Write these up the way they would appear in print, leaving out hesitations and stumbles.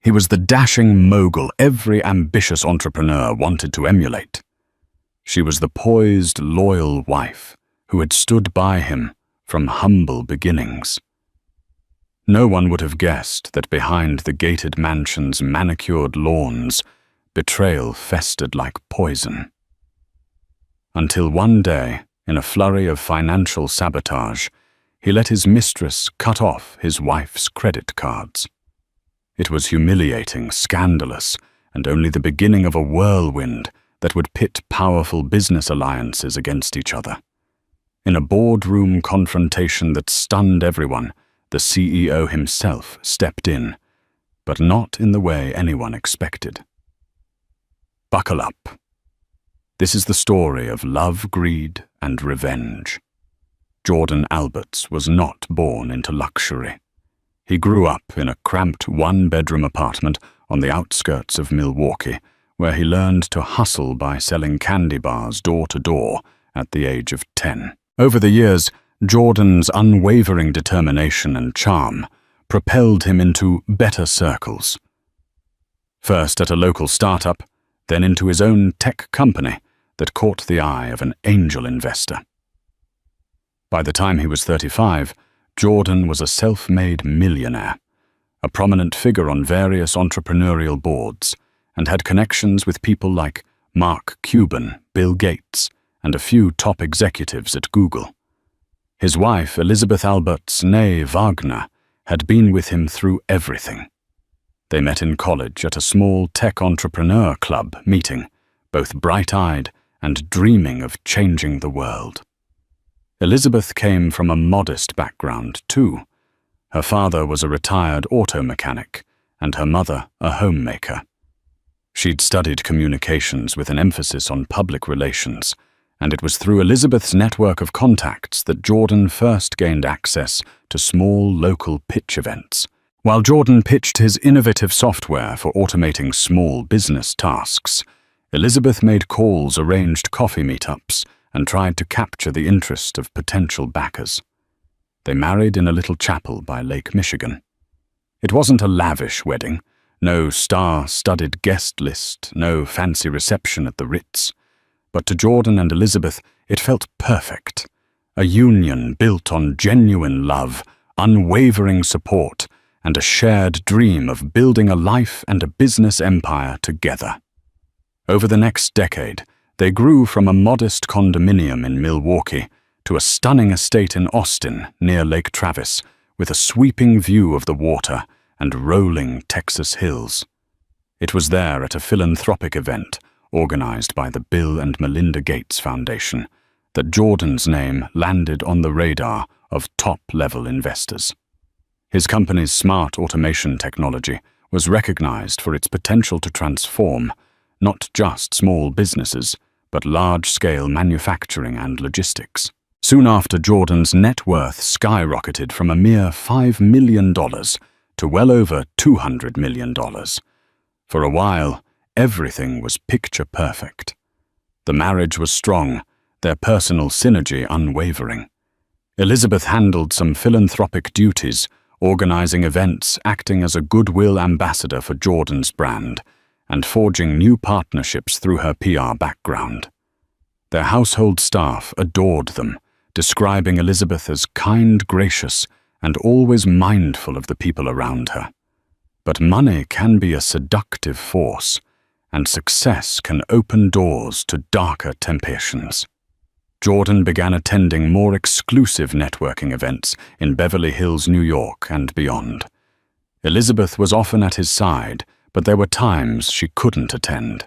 He was the dashing mogul every ambitious entrepreneur wanted to emulate. She was the poised, loyal wife who had stood by him from humble beginnings. No one would have guessed that behind the gated mansion's manicured lawns, betrayal festered like poison. Until one day, in a flurry of financial sabotage, he let his mistress cut off his wife's credit cards. It was humiliating, scandalous, and only the beginning of a whirlwind that would pit powerful business alliances against each other. In a boardroom confrontation that stunned everyone, the CEO himself stepped in, but not in the way anyone expected. Buckle up. This is the story of love, greed, and revenge. Jordan Alberts was not born into luxury. He grew up in a cramped one-bedroom apartment on the outskirts of Milwaukee, where he learned to hustle by selling candy bars door to door at the age of 10. Over the years, Jordan's unwavering determination and charm propelled him into better circles. First at a local startup, then into his own tech company that caught the eye of an angel investor. By the time he was 35, Jordan was a self-made millionaire, a prominent figure on various entrepreneurial boards, and had connections with people like Mark Cuban, Bill Gates, and a few top executives at Google. His wife, Elizabeth Alberts née Wagner, had been with him through everything. They met in college at a small tech entrepreneur club meeting, both bright-eyed and dreaming of changing the world. Elizabeth came from a modest background, too. Her father was a retired auto mechanic, and her mother a homemaker. She'd studied communications with an emphasis on public relations, and it was through Elizabeth's network of contacts that Jordan first gained access to small local pitch events. While Jordan pitched his innovative software for automating small business tasks, Elizabeth made calls, arranged coffee meetups, and tried to capture the interest of potential backers. They married in a little chapel by Lake Michigan. It wasn't a lavish wedding, no star-studded guest list, no fancy reception at the Ritz. But to Jordan and Elizabeth, it felt perfect. A union built on genuine love, unwavering support, and a shared dream of building a life and a business empire together. Over the next decade, they grew from a modest condominium in Milwaukee to a stunning estate in Austin near Lake Travis, with a sweeping view of the water and rolling Texas hills. It was there at a philanthropic event organized by the Bill and Melinda Gates Foundation that Jordan's name landed on the radar of top-level investors. His company's smart automation technology was recognized for its potential to transform not just small businesses, but large-scale manufacturing and logistics. Soon after, Jordan's net worth skyrocketed from a mere $5 million to well over $200 million. For a while, everything was picture perfect. The marriage was strong, their personal synergy unwavering. Elizabeth handled some philanthropic duties, organizing events, acting as a goodwill ambassador for Jordan's brand, and forging new partnerships through her PR background. Their household staff adored them, describing Elizabeth as kind, gracious, and always mindful of the people around her. But money can be a seductive force, and success can open doors to darker temptations. Jordan began attending more exclusive networking events in Beverly Hills, New York, and beyond. Elizabeth was often at his side, but there were times she couldn't attend.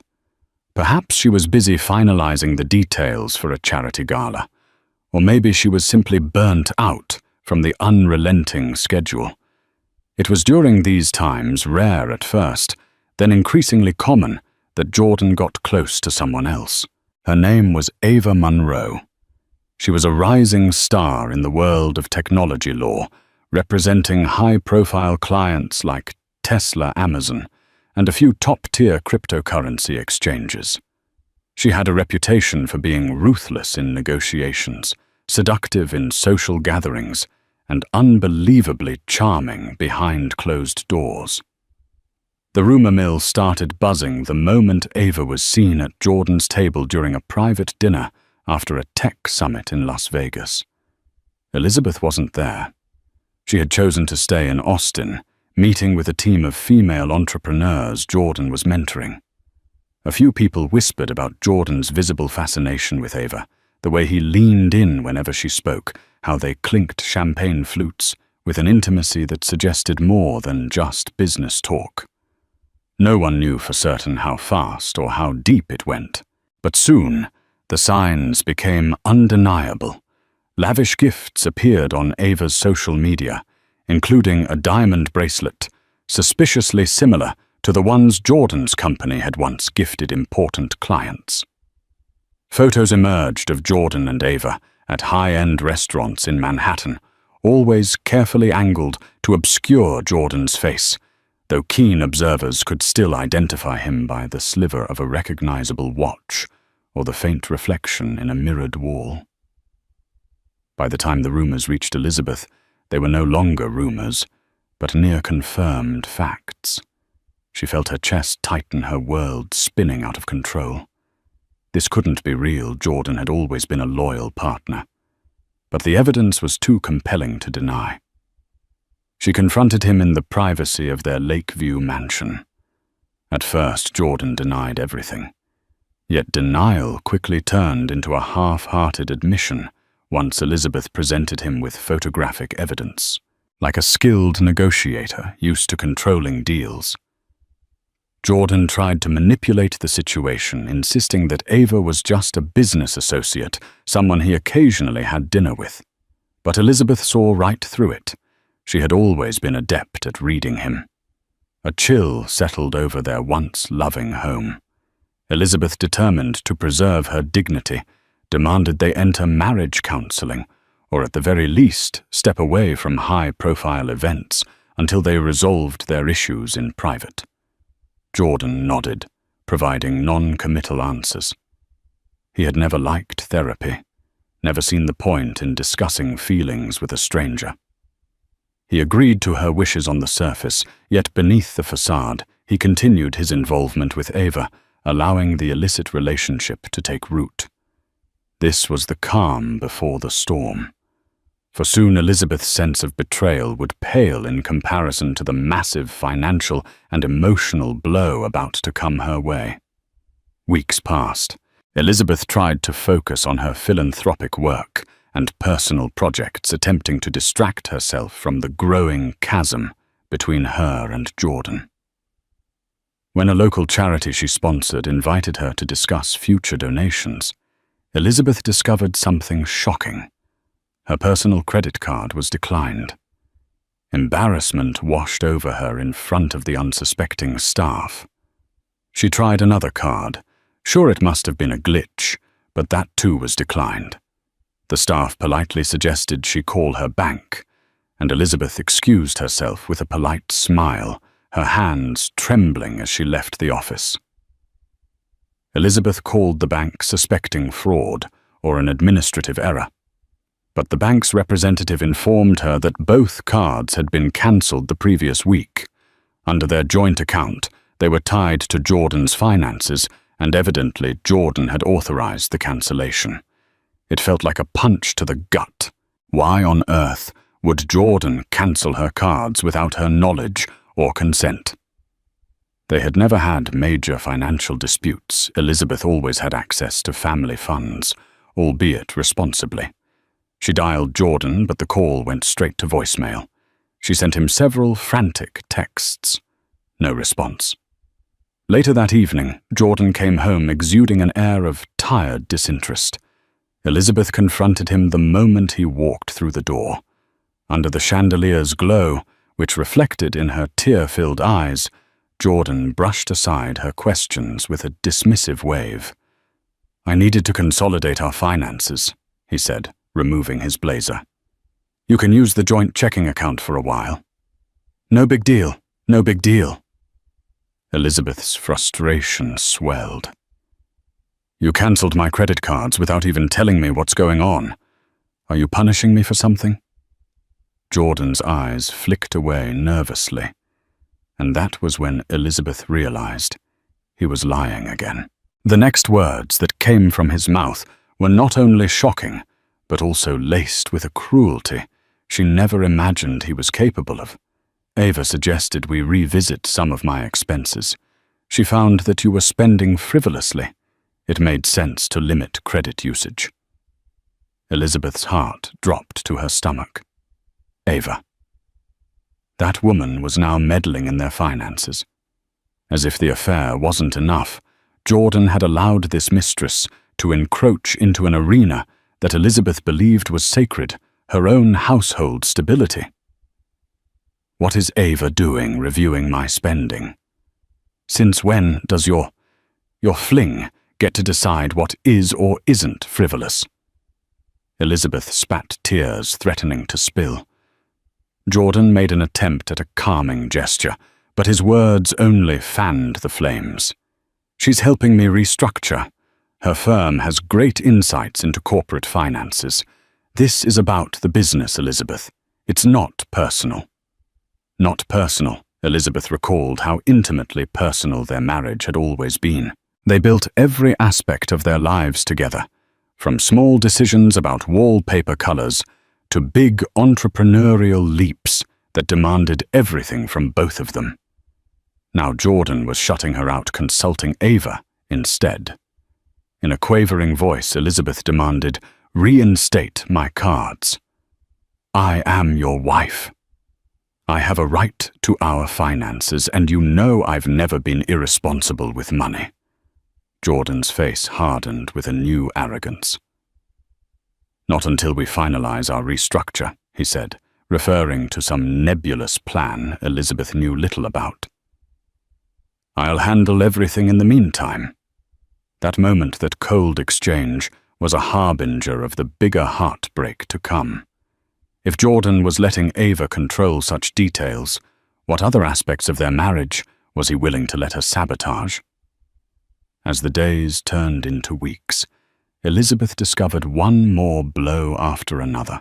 Perhaps she was busy finalizing the details for a charity gala, or maybe she was simply burnt out from the unrelenting schedule. It was during these times, rare at first, then increasingly common, that Jordan got close to someone else. Her name was Ava Monroe. She was a rising star in the world of technology law, representing high-profile clients like Tesla, Amazon, and a few top-tier cryptocurrency exchanges. She had a reputation for being ruthless in negotiations, seductive in social gatherings, and unbelievably charming behind closed doors. The rumor mill started buzzing the moment Ava was seen at Jordan's table during a private dinner after a tech summit in Las Vegas. Elizabeth wasn't there. She had chosen to stay in Austin, meeting with a team of female entrepreneurs Jordan was mentoring. A few people whispered about Jordan's visible fascination with Ava, the way he leaned in whenever she spoke, how they clinked champagne flutes with an intimacy that suggested more than just business talk. No one knew for certain how fast or how deep it went, but soon the signs became undeniable. Lavish gifts appeared on Ava's social media, including a diamond bracelet, suspiciously similar to the ones Jordan's company had once gifted important clients. Photos emerged of Jordan and Ava at high-end restaurants in Manhattan, always carefully angled to obscure Jordan's face, though keen observers could still identify him by the sliver of a recognizable watch or the faint reflection in a mirrored wall. By the time the rumors reached Elizabeth, they were no longer rumors, but near-confirmed facts. She felt her chest tighten, her world spinning out of control. This couldn't be real. Jordan had always been a loyal partner. But the evidence was too compelling to deny. She confronted him in the privacy of their Lakeview mansion. At first, Jordan denied everything. Yet denial quickly turned into a half-hearted admission once Elizabeth presented him with photographic evidence, like a skilled negotiator used to controlling deals. Jordan tried to manipulate the situation, insisting that Ava was just a business associate, someone he occasionally had dinner with. But Elizabeth saw right through it. She had always been adept at reading him. A chill settled over their once loving home. Elizabeth, determined to preserve her dignity, demanded they enter marriage counseling, or at the very least step away from high-profile events until they resolved their issues in private. Jordan nodded, providing non-committal answers. He had never liked therapy, never seen the point in discussing feelings with a stranger. He agreed to her wishes on the surface, yet beneath the facade, he continued his involvement with Ava, allowing the illicit relationship to take root. This was the calm before the storm. For soon Elizabeth's sense of betrayal would pale in comparison to the massive financial and emotional blow about to come her way. Weeks passed. Elizabeth tried to focus on her philanthropic work and personal projects, attempting to distract herself from the growing chasm between her and Jordan. When a local charity she sponsored invited her to discuss future donations, Elizabeth discovered something shocking. Her personal credit card was declined. Embarrassment washed over her in front of the unsuspecting staff. She tried another card. Sure, it must have been a glitch, but that too was declined. The staff politely suggested she call her bank, and Elizabeth excused herself with a polite smile, her hands trembling as she left the office. Elizabeth called the bank suspecting fraud or an administrative error, but the bank's representative informed her that both cards had been cancelled the previous week. Under their joint account, they were tied to Jordan's finances, and evidently Jordan had authorized the cancellation. It felt like a punch to the gut. Why on earth would Jordan cancel her cards without her knowledge or consent? They had never had major financial disputes. Elizabeth always had access to family funds, albeit responsibly. She dialed Jordan, but the call went straight to voicemail. She sent him several frantic texts. No response. Later that evening, Jordan came home exuding an air of tired disinterest. Elizabeth confronted him the moment he walked through the door. Under the chandelier's glow, which reflected in her tear-filled eyes, Jordan brushed aside her questions with a dismissive wave. "I needed to consolidate our finances," he said, removing his blazer. "You can use the joint checking account for a while." "No big deal, no big deal." Elizabeth's frustration swelled. "You cancelled my credit cards without even telling me what's going on. Are you punishing me for something?" Jordan's eyes flicked away nervously. And that was when Elizabeth realized he was lying again. The next words that came from his mouth were not only shocking, but also laced with a cruelty she never imagined he was capable of. Ava suggested we revisit some of my expenses. She found that you were spending frivolously. It made sense to limit credit usage. Elizabeth's heart dropped to her stomach. Ava. That woman was now meddling in their finances. As if the affair wasn't enough, Jordan had allowed this mistress to encroach into an arena that Elizabeth believed was sacred, her own household stability. What is Ava doing reviewing my spending? Since when does your fling get to decide what is or isn't frivolous? Elizabeth spat tears, threatening to spill. Jordan made an attempt at a calming gesture, but his words only fanned the flames. She's helping me restructure. Her firm has great insights into corporate finances. This is about the business, Elizabeth. It's not personal. Not personal. Elizabeth recalled how intimately personal their marriage had always been. They built every aspect of their lives together, from small decisions about wallpaper colors to big entrepreneurial leaps that demanded everything from both of them. Now Jordan was shutting her out, consulting Ava instead. In a quavering voice, Elizabeth demanded, "Reinstate my cards. I am your wife. I have a right to our finances, and you know I've never been irresponsible with money." Jordan's face hardened with a new arrogance. "Not until we finalize our restructure," he said, referring to some nebulous plan Elizabeth knew little about. "I'll handle everything in the meantime." That moment, that cold exchange, was a harbinger of the bigger heartbreak to come. If Jordan was letting Ava control such details, what other aspects of their marriage was he willing to let her sabotage? As the days turned into weeks, Elizabeth discovered one more blow after another.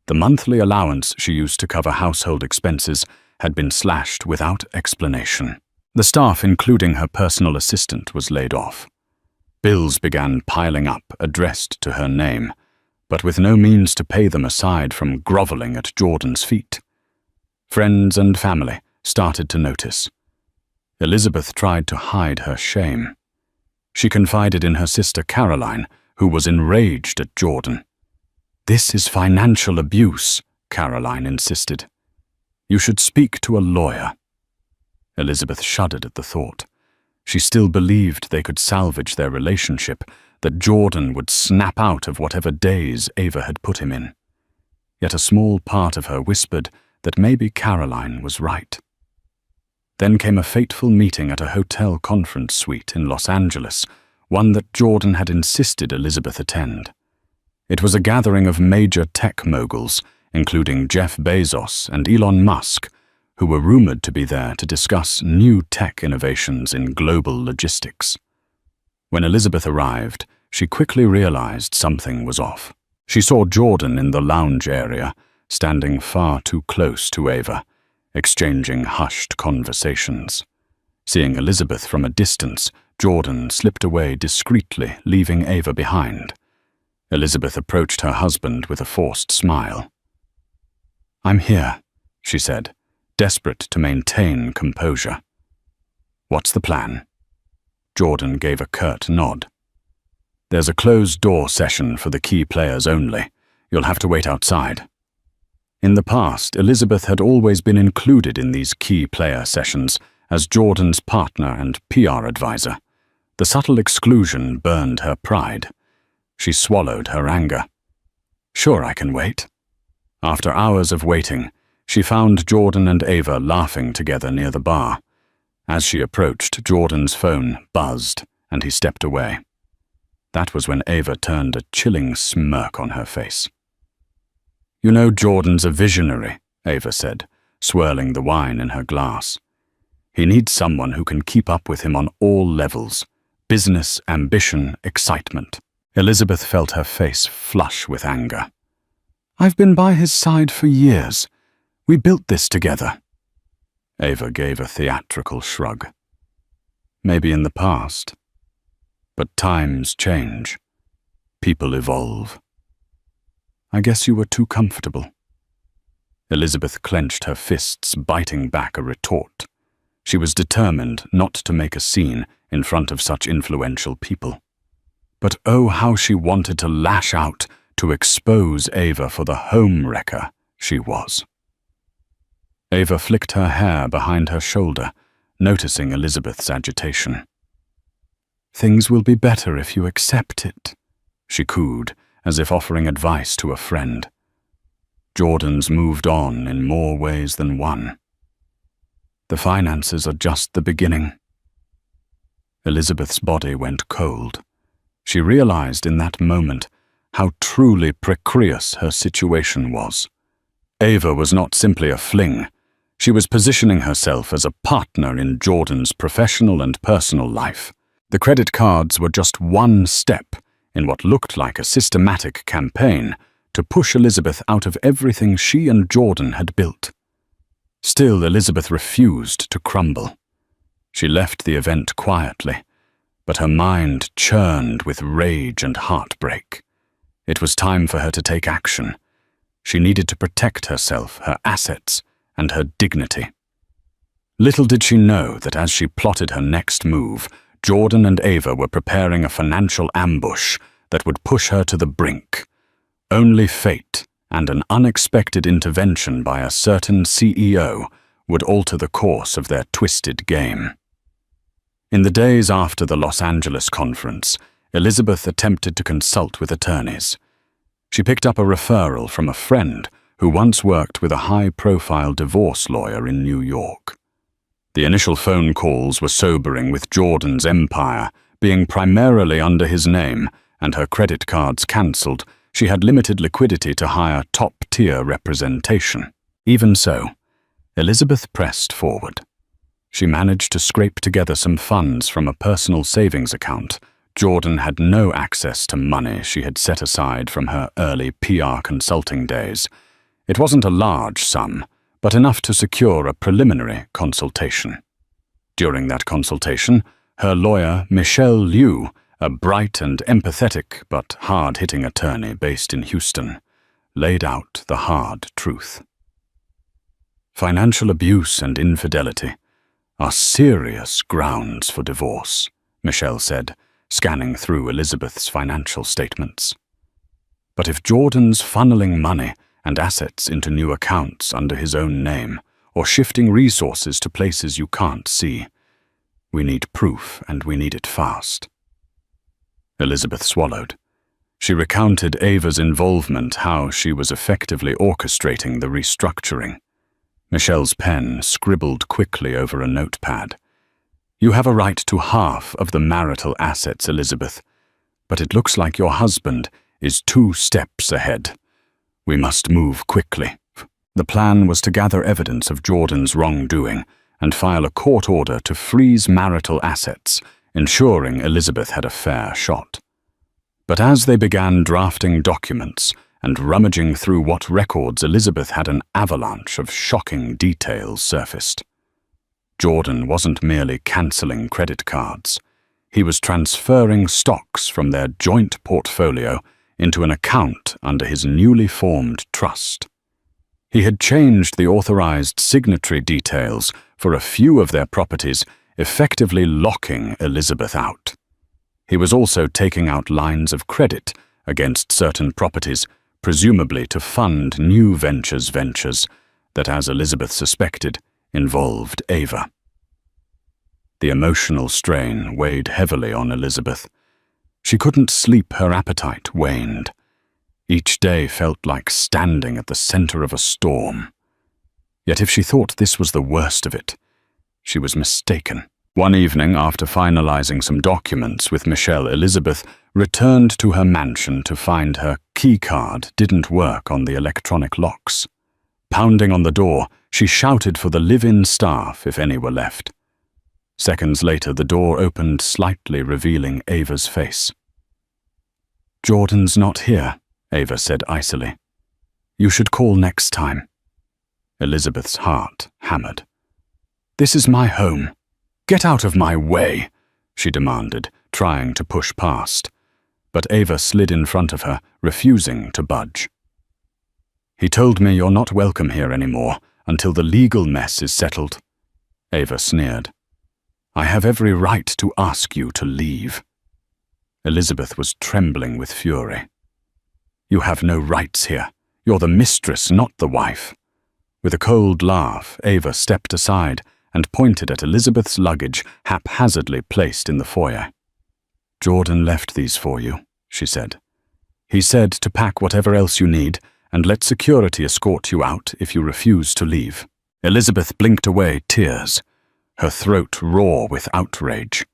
The monthly allowance she used to cover household expenses had been slashed without explanation. The staff, including her personal assistant, was laid off. Bills began piling up, addressed to her name, but with no means to pay them aside from groveling at Jordan's feet. Friends and family started to notice. Elizabeth tried to hide her shame. She confided in her sister Caroline, who was enraged at Jordan. "This is financial abuse," Caroline insisted. "You should speak to a lawyer." Elizabeth shuddered at the thought. She still believed they could salvage their relationship, that Jordan would snap out of whatever daze Ava had put him in. Yet a small part of her whispered that maybe Caroline was right. Then came a fateful meeting at a hotel conference suite in Los Angeles, one that Jordan had insisted Elizabeth attend. It was a gathering of major tech moguls, including Jeff Bezos and Elon Musk, who were rumored to be there to discuss new tech innovations in global logistics. When Elizabeth arrived, she quickly realized something was off. She saw Jordan in the lounge area, standing far too close to Ava, exchanging hushed conversations. Seeing Elizabeth from a distance, Jordan slipped away discreetly, leaving Ava behind. Elizabeth approached her husband with a forced smile. "I'm here," she said, desperate to maintain composure. "What's the plan?" Jordan gave a curt nod. "There's a closed-door session for the key players only. You'll have to wait outside." In the past, Elizabeth had always been included in these key player sessions as Jordan's partner and PR advisor. The subtle exclusion burned her pride. She swallowed her anger. "Sure, I can wait." After hours of waiting, she found Jordan and Ava laughing together near the bar. As she approached, Jordan's phone buzzed, and he stepped away. That was when Ava turned a chilling smirk on her face. "You know Jordan's a visionary," Ava said, swirling the wine in her glass. "He needs someone who can keep up with him on all levels: business, ambition, excitement." Elizabeth felt her face flush with anger. "I've been by his side for years. We built this together." Ava gave a theatrical shrug. Maybe in the past. But times change. People evolve. I guess you were too comfortable. Elizabeth clenched her fists, biting back a retort. She was determined not to make a scene in front of such influential people. But oh, how she wanted to lash out to expose Ava for the home-wrecker she was. Ava flicked her hair behind her shoulder, noticing Elizabeth's agitation. "Things will be better if you accept it," she cooed, as if offering advice to a friend. Jordan's moved on in more ways than one. The finances are just the beginning. Elizabeth's body went cold. She realized in that moment how truly precarious her situation was. Ava was not simply a fling. She was positioning herself as a partner in Jordan's professional and personal life. The credit cards were just one step in what looked like a systematic campaign to push Elizabeth out of everything she and Jordan had built. Still, Elizabeth refused to crumble. She left the event quietly, but her mind churned with rage and heartbreak. It was time for her to take action. She needed to protect herself, her assets, and her dignity. Little did she know that as she plotted her next move, Jordan and Ava were preparing a financial ambush that would push her to the brink. Only fate and an unexpected intervention by a certain CEO would alter the course of their twisted game. In the days after the Los Angeles conference, Elizabeth attempted to consult with attorneys. She picked up a referral from a friend who once worked with a high-profile divorce lawyer in New York. The initial phone calls were sobering, with Jordan's empire being primarily under his name and her credit cards cancelled. She had limited liquidity to hire top-tier representation. Even so, Elizabeth pressed forward. She managed to scrape together some funds from a personal savings account. Jordan had no access to money she had set aside from her early PR consulting days. It wasn't a large sum, but enough to secure a preliminary consultation. During that consultation, her lawyer, Michelle Liu, a bright and empathetic but hard-hitting attorney based in Houston, laid out the hard truth. Financial abuse and infidelity are serious grounds for divorce, Michelle said, scanning through Elizabeth's financial statements. But if Jordan's funneling money and assets into new accounts under his own name, or shifting resources to places you can't see, we need proof, and we need it fast. Elizabeth swallowed. She recounted Ava's involvement, how she was effectively orchestrating the restructuring. Michelle's pen scribbled quickly over a notepad. "You have a right to half of the marital assets, Elizabeth, but it looks like your husband is 2 steps ahead. We must move quickly." The plan was to gather evidence of Jordan's wrongdoing and file a court order to freeze marital assets, ensuring Elizabeth had a fair shot. But as they began drafting documents and rummaging through what records, Elizabeth had an avalanche of shocking details surfaced. Jordan wasn't merely cancelling credit cards. He was transferring stocks from their joint portfolio into an account under his newly formed trust. He had changed the authorized signatory details for a few of their properties, effectively locking Elizabeth out. He was also taking out lines of credit against certain properties, presumably to fund new ventures that, as Elizabeth suspected, involved Ava. The emotional strain weighed heavily on Elizabeth. She couldn't sleep, her appetite waned. Each day felt like standing at the center of a storm. Yet if she thought this was the worst of it, she was mistaken. One evening, after finalizing some documents with Michelle, Elizabeth returned to her mansion to find her key card didn't work on the electronic locks. Pounding on the door, she shouted for the live-in staff if any were left. Seconds later, the door opened slightly, revealing Ava's face. "Jordan's not here," Ava said icily. "You should call next time." Elizabeth's heart hammered. This is my home. Get out of my way, she demanded, trying to push past. But Ava slid in front of her, refusing to budge. He told me you're not welcome here anymore until the legal mess is settled. Ava sneered. I have every right to ask you to leave. Elizabeth was trembling with fury. You have no rights here. You're the mistress, not the wife. With a cold laugh, Ava stepped aside and pointed at Elizabeth's luggage haphazardly placed in the foyer. Jordan left these for you, she said. He said to pack whatever else you need and let security escort you out if you refuse to leave. Elizabeth blinked away tears, her throat raw with outrage.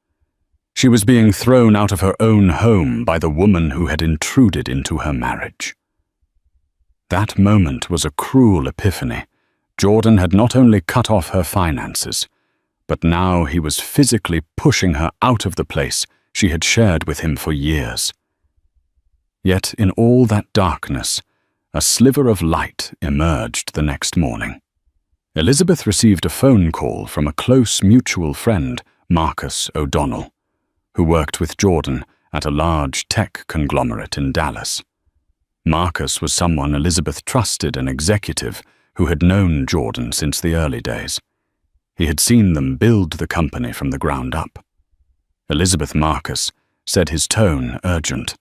She was being thrown out of her own home by the woman who had intruded into her marriage. That moment was a cruel epiphany. Jordan had not only cut off her finances, but now he was physically pushing her out of the place she had shared with him for years. Yet in all that darkness, a sliver of light emerged the next morning. Elizabeth received a phone call from a close mutual friend, Marcus O'Donnell, who worked with Jordan at a large tech conglomerate in Dallas. Marcus was someone Elizabeth trusted, an executive who had known Jordan since the early days. He had seen them build the company from the ground up. Elizabeth Marcus said, his tone urgent.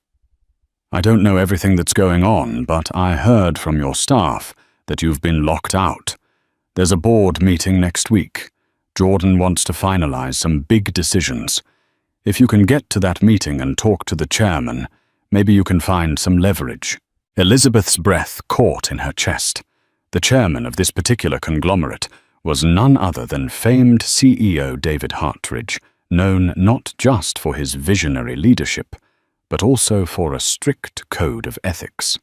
I don't know everything that's going on, but I heard from your staff that you've been locked out. There's a board meeting next week. Jordan wants to finalize some big decisions. If you can get to that meeting and talk to the chairman, maybe you can find some leverage. Elizabeth's breath caught in her chest. The chairman of this particular conglomerate was none other than famed CEO David Hartridge, known not just for his visionary leadership, but also for a strict code of ethics.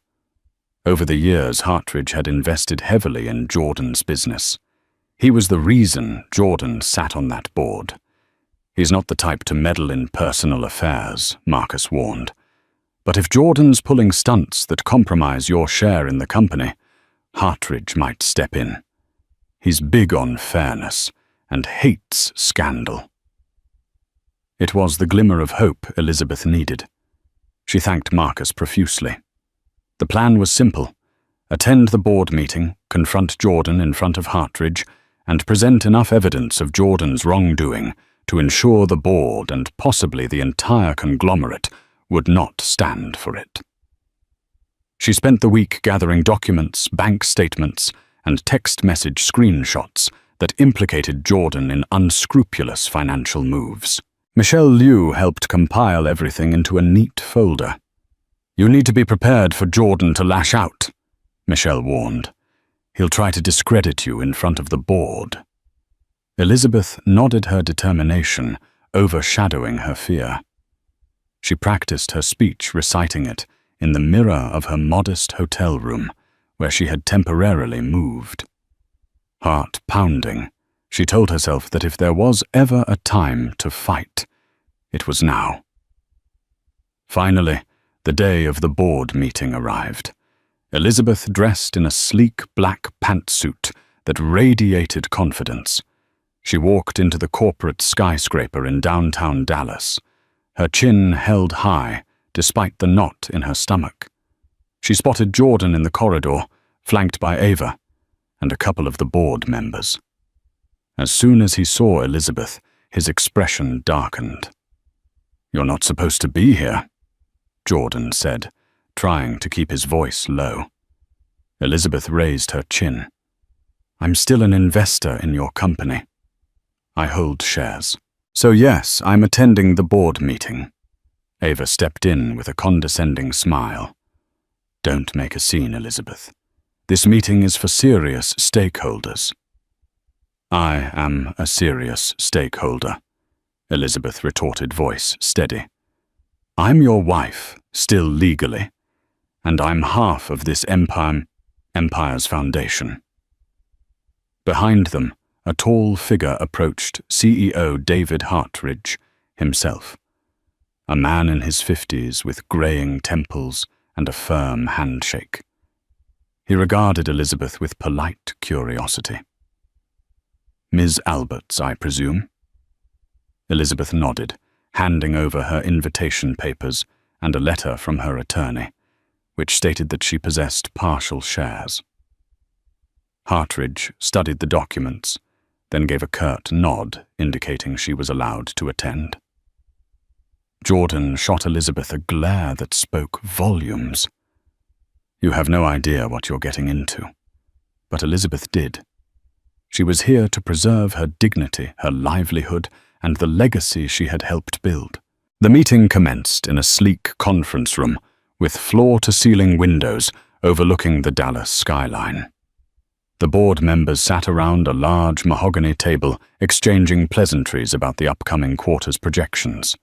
Over the years, Hartridge had invested heavily in Jordan's business. He was the reason Jordan sat on that board. He's not the type to meddle in personal affairs, Marcus warned. But if Jordan's pulling stunts that compromise your share in the company, Hartridge might step in. He's big on fairness and hates scandal. It was the glimmer of hope Elizabeth needed. She thanked Marcus profusely. The plan was simple. Attend the board meeting, confront Jordan in front of Hartridge, and present enough evidence of Jordan's wrongdoing to ensure the board and possibly the entire conglomerate would not stand for it. She spent the week gathering documents, bank statements, and text message screenshots that implicated Jordan in unscrupulous financial moves. Michelle Liu helped compile everything into a neat folder. You need to be prepared for Jordan to lash out, Michelle warned. He'll try to discredit you in front of the board. Elizabeth nodded her determination, overshadowing her fear. She practiced her speech, reciting it in the mirror of her modest hotel room, where she had temporarily moved. Heart pounding, she told herself that if there was ever a time to fight, it was now. Finally, the day of the board meeting arrived. Elizabeth dressed in a sleek black pantsuit that radiated confidence. She walked into the corporate skyscraper in downtown Dallas, her chin held high despite the knot in her stomach. She spotted Jordan in the corridor, flanked by Ava, and a couple of the board members. As soon as he saw Elizabeth, his expression darkened. You're not supposed to be here, Jordan said, trying to keep his voice low. Elizabeth raised her chin. I'm still an investor in your company. I hold shares. So yes, I'm attending the board meeting. Ava stepped in with a condescending smile. Don't make a scene, Elizabeth. This meeting is for serious stakeholders. I am a serious stakeholder, Elizabeth retorted, voice steady. I'm your wife, still legally, and I'm half of this empire's foundation. Behind them, a tall figure approached CEO David Hartridge himself, a man in his 50s with graying temples and a firm handshake. He regarded Elizabeth with polite curiosity. Ms. Albert's, I presume? Elizabeth nodded, handing over her invitation papers and a letter from her attorney, which stated that she possessed partial shares. Hartridge studied the documents, then gave a curt nod indicating she was allowed to attend. Jordan shot Elizabeth a glare that spoke volumes. You have no idea what you're getting into. But Elizabeth did. She was here to preserve her dignity, her livelihood, and the legacy she had helped build. The meeting commenced in a sleek conference room with floor-to-ceiling windows overlooking the Dallas skyline. The board members sat around a large mahogany table, exchanging pleasantries about the upcoming quarter's projections.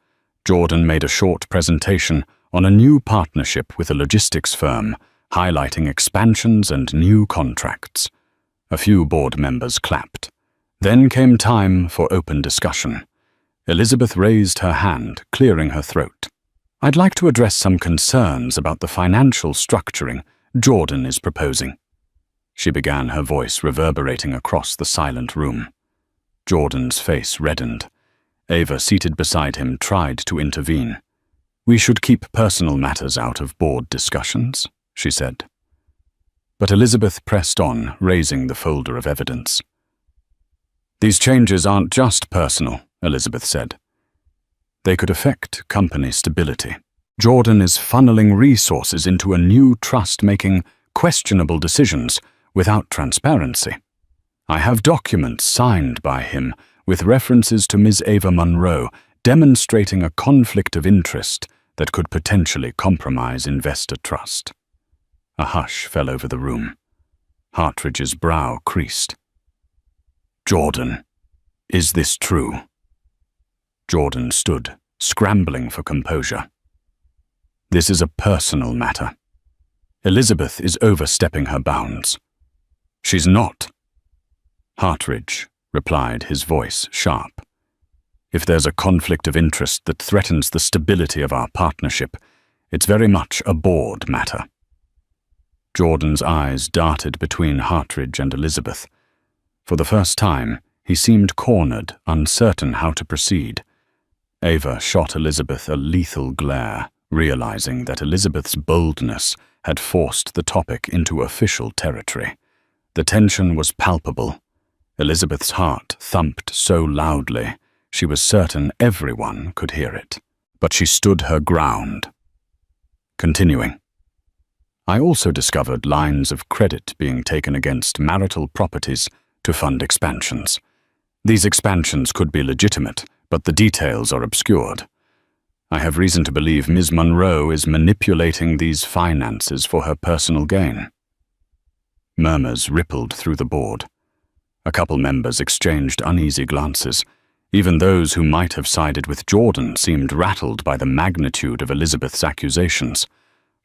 Jordan made a short presentation on a new partnership with a logistics firm, highlighting expansions and new contracts. A few board members clapped. Then came time for open discussion. Elizabeth raised her hand, clearing her throat. I'd like to address some concerns about the financial structuring Jordan is proposing. She began, her voice reverberating across the silent room. Jordan's face reddened. Ava, seated beside him, tried to intervene. We should keep personal matters out of board discussions, she said. But Elizabeth pressed on, raising the folder of evidence. These changes aren't just personal, Elizabeth said. They could affect company stability. Jordan is funneling resources into a new trust making questionable decisions without transparency. I have documents signed by him with references to Ms. Ava Monroe demonstrating a conflict of interest that could potentially compromise investor trust. A hush fell over the room. Hartridge's brow creased. Jordan, is this true? Jordan stood, scrambling for composure. This is a personal matter. Elizabeth is overstepping her bounds. She's not. Hartridge replied, his voice sharp. If there's a conflict of interest that threatens the stability of our partnership, it's very much a board matter. Jordan's eyes darted between Hartridge and Elizabeth. For the first time, he seemed cornered, uncertain how to proceed. Ava shot Elizabeth a lethal glare, realizing that Elizabeth's boldness had forced the topic into official territory. The tension was palpable. Elizabeth's heart thumped so loudly, she was certain everyone could hear it. But she stood her ground. Continuing. I also discovered lines of credit being taken against marital properties to fund expansions. These expansions could be legitimate, but the details are obscured. I have reason to believe Ms. Monroe is manipulating these finances for her personal gain. Murmurs rippled through the board. A couple members exchanged uneasy glances. Even those who might have sided with Jordan seemed rattled by the magnitude of Elizabeth's accusations.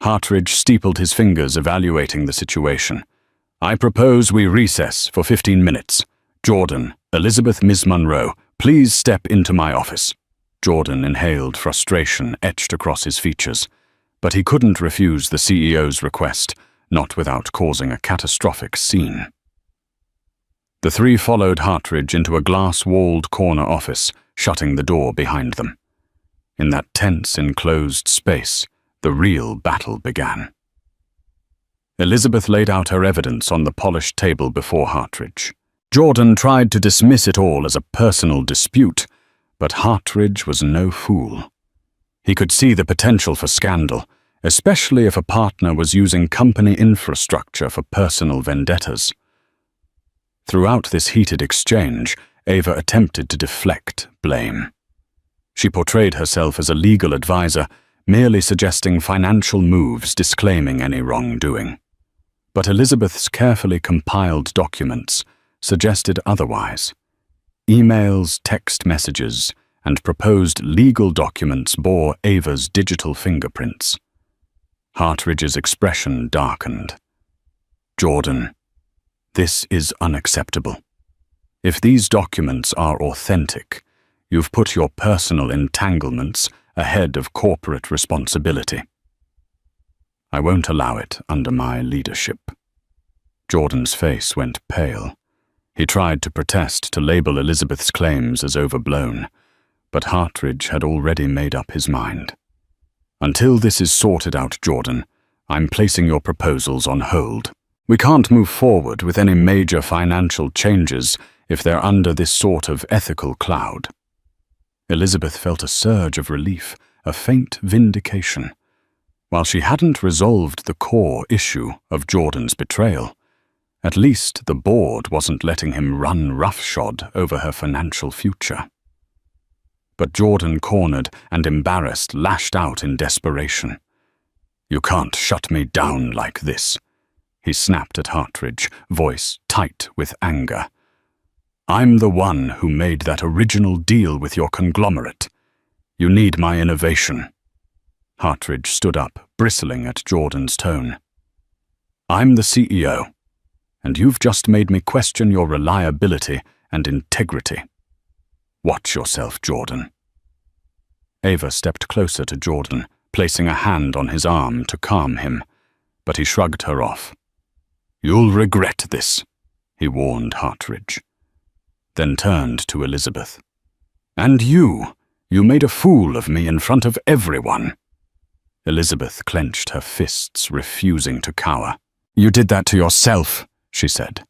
Hartridge steepled his fingers, evaluating the situation. I propose we recess for 15 minutes. Jordan, Elizabeth, Miss Monroe, please step into my office. Jordan inhaled frustration etched across his features, but he couldn't refuse the CEO's request, not without causing a catastrophic scene. The three followed Hartridge into a glass-walled corner office, shutting the door behind them. In that tense, enclosed space, the real battle began. Elizabeth laid out her evidence on the polished table before Hartridge. Jordan tried to dismiss it all as a personal dispute, but Hartridge was no fool. He could see the potential for scandal, especially if a partner was using company infrastructure for personal vendettas. Throughout this heated exchange, Ava attempted to deflect blame. She portrayed herself as a legal advisor, merely suggesting financial moves, disclaiming any wrongdoing. But Elizabeth's carefully compiled documents suggested otherwise. Emails, text messages, and proposed legal documents bore Ava's digital fingerprints. Hartridge's expression darkened. Jordan, this is unacceptable. If these documents are authentic, you've put your personal entanglements ahead of corporate responsibility. I won't allow it under my leadership. Jordan's face went pale. He tried to protest to label Elizabeth's claims as overblown, but Hartridge had already made up his mind. "Until this is sorted out, Jordan, I'm placing your proposals on hold. We can't move forward with any major financial changes if they're under this sort of ethical cloud." Elizabeth felt a surge of relief, a faint vindication. While she hadn't resolved the core issue of Jordan's betrayal, at least the board wasn't letting him run roughshod over her financial future. But Jordan, cornered and embarrassed, lashed out in desperation. "You can't shut me down like this," he snapped at Hartridge, voice tight with anger. "I'm the one who made that original deal with your conglomerate. You need my innovation." Hartridge stood up, bristling at Jordan's tone. "I'm the CEO, and you've just made me question your reliability and integrity. Watch yourself, Jordan." Ava stepped closer to Jordan, placing a hand on his arm to calm him, but he shrugged her off. "You'll regret this," he warned Hartridge, then turned to Elizabeth. "And you made a fool of me in front of everyone." Elizabeth clenched her fists, refusing to cower. "You did that to yourself," she said,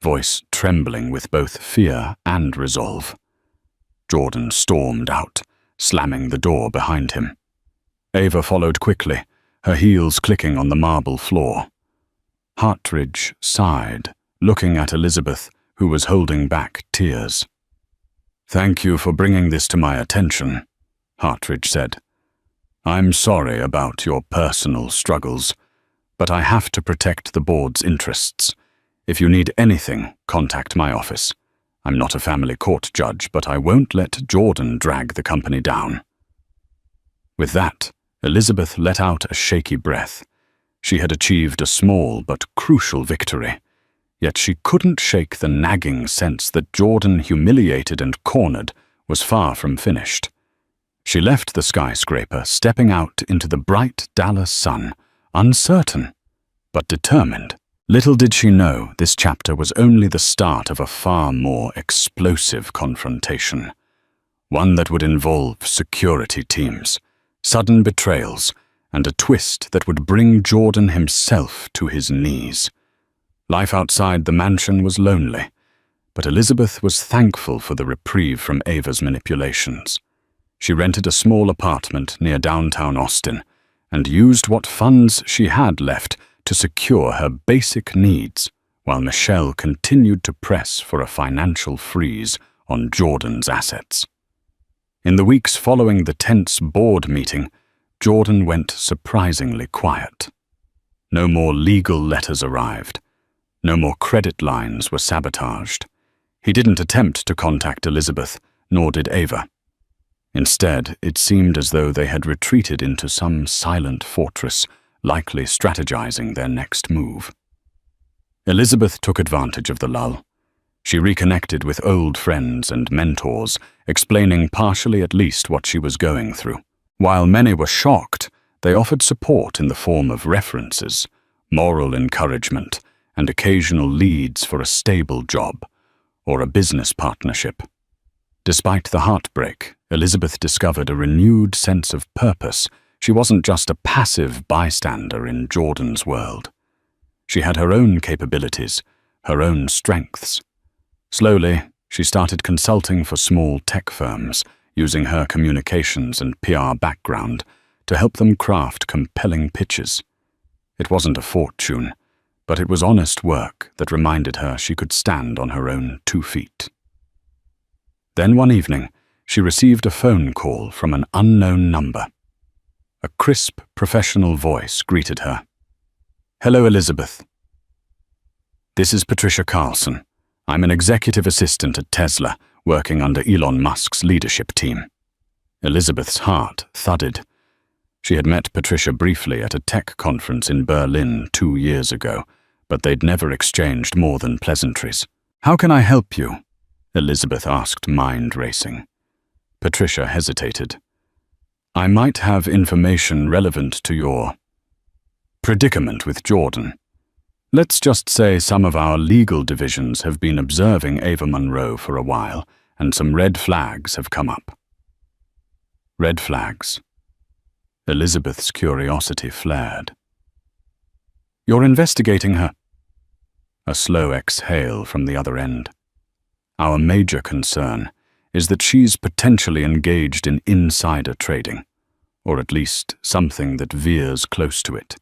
voice trembling with both fear and resolve. Jordan stormed out, slamming the door behind him. Ava followed quickly, her heels clicking on the marble floor. Hartridge sighed, looking at Elizabeth, who was holding back tears. "Thank you for bringing this to my attention," Hartridge said. "I'm sorry about your personal struggles, but I have to protect the board's interests. If you need anything, contact my office. I'm not a family court judge, but I won't let Jordan drag the company down." With that, Elizabeth let out a shaky breath. She had achieved a small but crucial victory, yet she couldn't shake the nagging sense that Jordan, humiliated and cornered, was far from finished. She left the skyscraper, stepping out into the bright Dallas sun, uncertain, but determined. Little did she know this chapter was only the start of a far more explosive confrontation, one that would involve security teams, sudden betrayals, and a twist that would bring Jordan himself to his knees. Life outside the mansion was lonely, but Elizabeth was thankful for the reprieve from Ava's manipulations. She rented a small apartment near downtown Austin and used what funds she had left to secure her basic needs, while Michelle continued to press for a financial freeze on Jordan's assets. In the weeks following the tense board meeting, Jordan went surprisingly quiet. No more legal letters arrived. No more credit lines were sabotaged. He didn't attempt to contact Elizabeth, nor did Ava. Instead, it seemed as though they had retreated into some silent fortress, likely strategizing their next move. Elizabeth took advantage of the lull. She reconnected with old friends and mentors, explaining partially at least what she was going through. While many were shocked, they offered support in the form of references, moral encouragement, and occasional leads for a stable job or a business partnership. Despite the heartbreak, Elizabeth discovered a renewed sense of purpose. She wasn't just a passive bystander in Jordan's world. She had her own capabilities, her own strengths. Slowly, she started consulting for small tech firms, using her communications and PR background to help them craft compelling pitches. It wasn't a fortune, but it was honest work that reminded her she could stand on her own 2 feet. Then one evening, she received a phone call from an unknown number. A crisp, professional voice greeted her. "Hello, Elizabeth. This is Patricia Carlson. I'm an executive assistant at Tesla, working under Elon Musk's leadership team." Elizabeth's heart thudded. She had met Patricia briefly at a tech conference in Berlin 2 years ago, but they'd never exchanged more than pleasantries. "How can I help you?" Elizabeth asked, mind racing. Patricia hesitated. "I might have information relevant to your predicament with Jordan." Let's just say some of our legal divisions have been observing Ava Monroe for a while, and some red flags have come up. Red flags. Elizabeth's curiosity flared. You're investigating her. A slow exhale from the other end. Our major concern is that she's potentially engaged in insider trading, or at least something that veers close to it.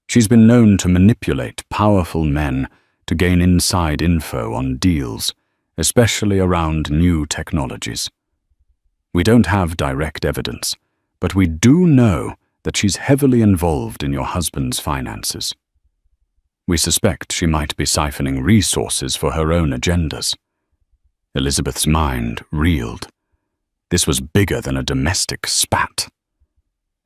She's been known to manipulate powerful men to gain inside info on deals, especially around new technologies. We don't have direct evidence, but we do know that she's heavily involved in your husband's finances. We suspect she might be siphoning resources for her own agendas. Elizabeth's mind reeled. This was bigger than a domestic spat.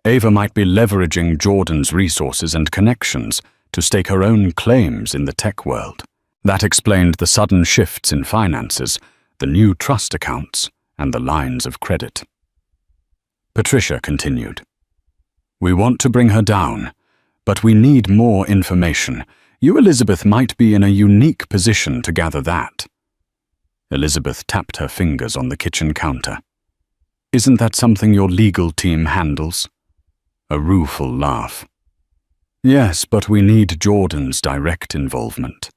Ava might be leveraging Jordan's resources and connections to stake her own claims in the tech world. That explained the sudden shifts in finances, the new trust accounts, and the lines of credit. Patricia continued. We want to bring her down, but we need more information. You, Elizabeth, might be in a unique position to gather that. Elizabeth tapped her fingers on the kitchen counter. Isn't that something your legal team handles? A rueful laugh. Yes, but we need Jordan's direct involvement.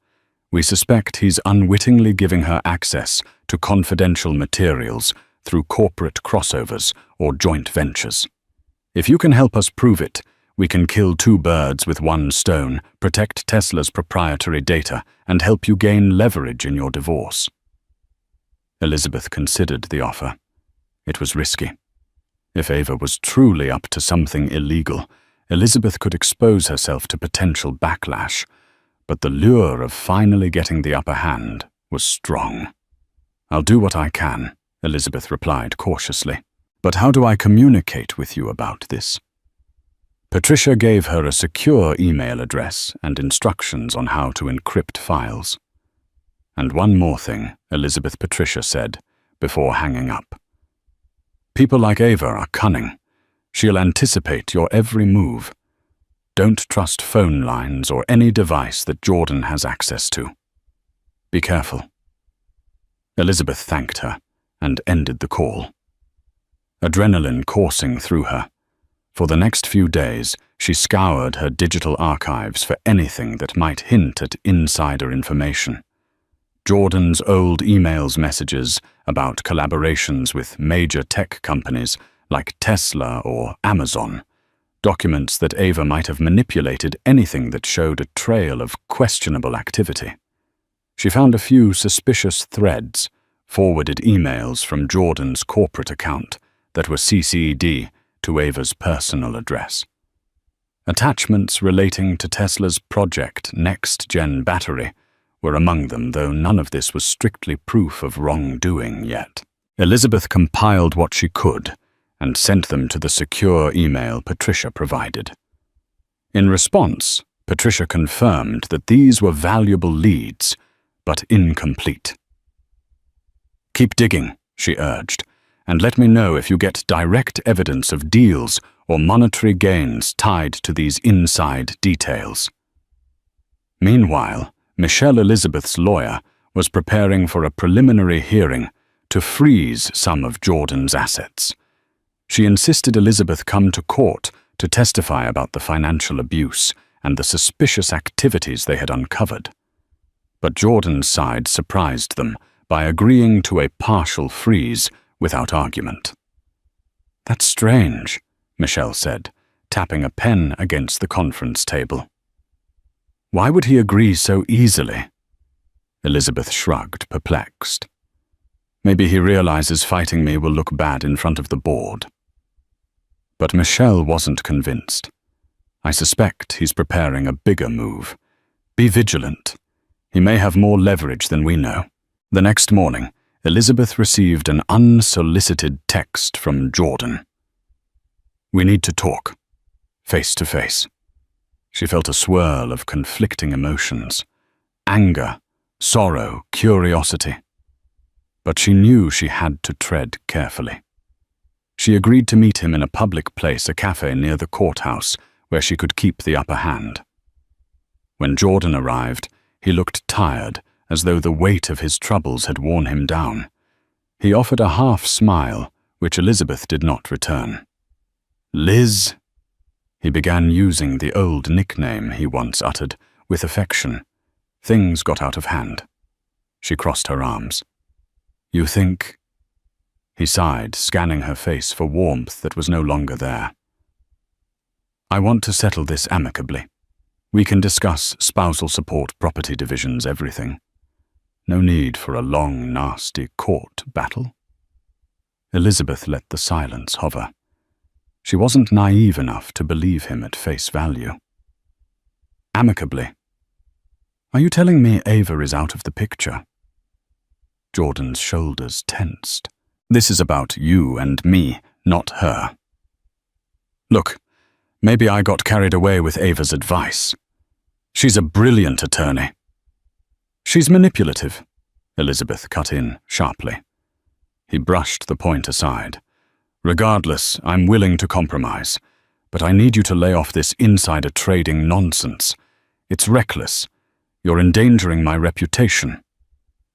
We suspect he's unwittingly giving her access to confidential materials through corporate crossovers or joint ventures. If you can help us prove it, we can kill two birds with one stone, protect Tesla's proprietary data, and help you gain leverage in your divorce. Elizabeth considered the offer. It was risky. If Ava was truly up to something illegal, Elizabeth could expose herself to potential backlash, but the lure of finally getting the upper hand was strong. I'll do what I can, Elizabeth replied cautiously. But how do I communicate with you about this? Patricia gave her a secure email address and instructions on how to encrypt files. And one more thing, Elizabeth Patricia said, before hanging up. People like Ava are cunning. She'll anticipate your every move. Don't trust phone lines or any device that Jordan has access to. Be careful. Elizabeth thanked her and ended the call. Adrenaline coursing through her. For the next few days, she scoured her digital archives for anything that might hint at insider information. Jordan's old emails messages about collaborations with major tech companies like Tesla or Amazon, documents that Ava might have manipulated anything that showed a trail of questionable activity. She found a few suspicious threads, forwarded emails from Jordan's corporate account that were CC'd to Ava's personal address. Attachments relating to Tesla's Project Next Gen battery were among them, though none of this was strictly proof of wrongdoing yet. Elizabeth compiled what she could and sent them to the secure email Patricia provided. In response, Patricia confirmed that these were valuable leads, but incomplete. Keep digging, she urged, and let me know if you get direct evidence of deals or monetary gains tied to these inside details. Meanwhile, Michelle Elizabeth's lawyer was preparing for a preliminary hearing to freeze some of Jordan's assets. She insisted Elizabeth come to court to testify about the financial abuse and the suspicious activities they had uncovered. But Jordan's side surprised them by agreeing to a partial freeze without argument. That's strange, Michelle said, tapping a pen against the conference table. Why would he agree so easily? Elizabeth shrugged, perplexed. Maybe he realizes fighting me will look bad in front of the board. But Michelle wasn't convinced. I suspect he's preparing a bigger move. Be vigilant. He may have more leverage than we know. The next morning, Elizabeth received an unsolicited text from Jordan. We need to talk, face to face. She felt a swirl of conflicting emotions, anger, sorrow, curiosity. But she knew she had to tread carefully. She agreed to meet him in a public place, a cafe near the courthouse, where she could keep the upper hand. When Jordan arrived, he looked tired, as though the weight of his troubles had worn him down. He offered a half-smile, which Elizabeth did not return. "Liz?" He began using the old nickname he once uttered, with affection. Things got out of hand. She crossed her arms. "You think—" He sighed, scanning her face for warmth that was no longer there. "I want to settle this amicably. We can discuss spousal support, property divisions, everything. No need for a long, nasty court battle." Elizabeth let the silence hover. She wasn't naive enough to believe him at face value. "Amicably? Are you telling me Ava is out of the picture?" Jordan's shoulders tensed. "This is about you and me, not her. Look, maybe I got carried away with Ava's advice. She's a brilliant attorney." "She's manipulative," Elizabeth cut in sharply. He brushed the point aside. "Regardless, I'm willing to compromise, but I need you to lay off this insider trading nonsense. It's reckless. You're endangering my reputation."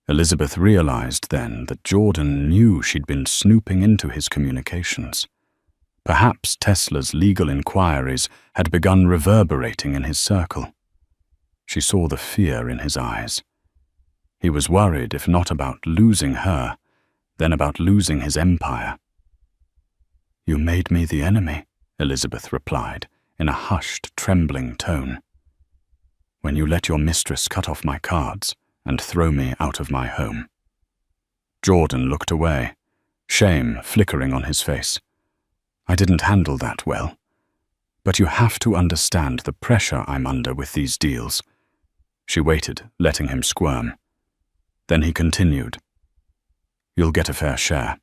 Elizabeth realized then that Jordan knew she'd been snooping into his communications. Perhaps Tesla's legal inquiries had begun reverberating in his circle. She saw the fear in his eyes. He was worried, if not about losing her, then about losing his empire. "You made me the enemy," Elizabeth replied, in a hushed, trembling tone. "When you let your mistress cut off my cards and throw me out of my home." Jordan looked away, shame flickering on his face. "I didn't handle that well. But you have to understand the pressure I'm under with these deals." She waited, letting him squirm. Then he continued. "You'll get a fair share.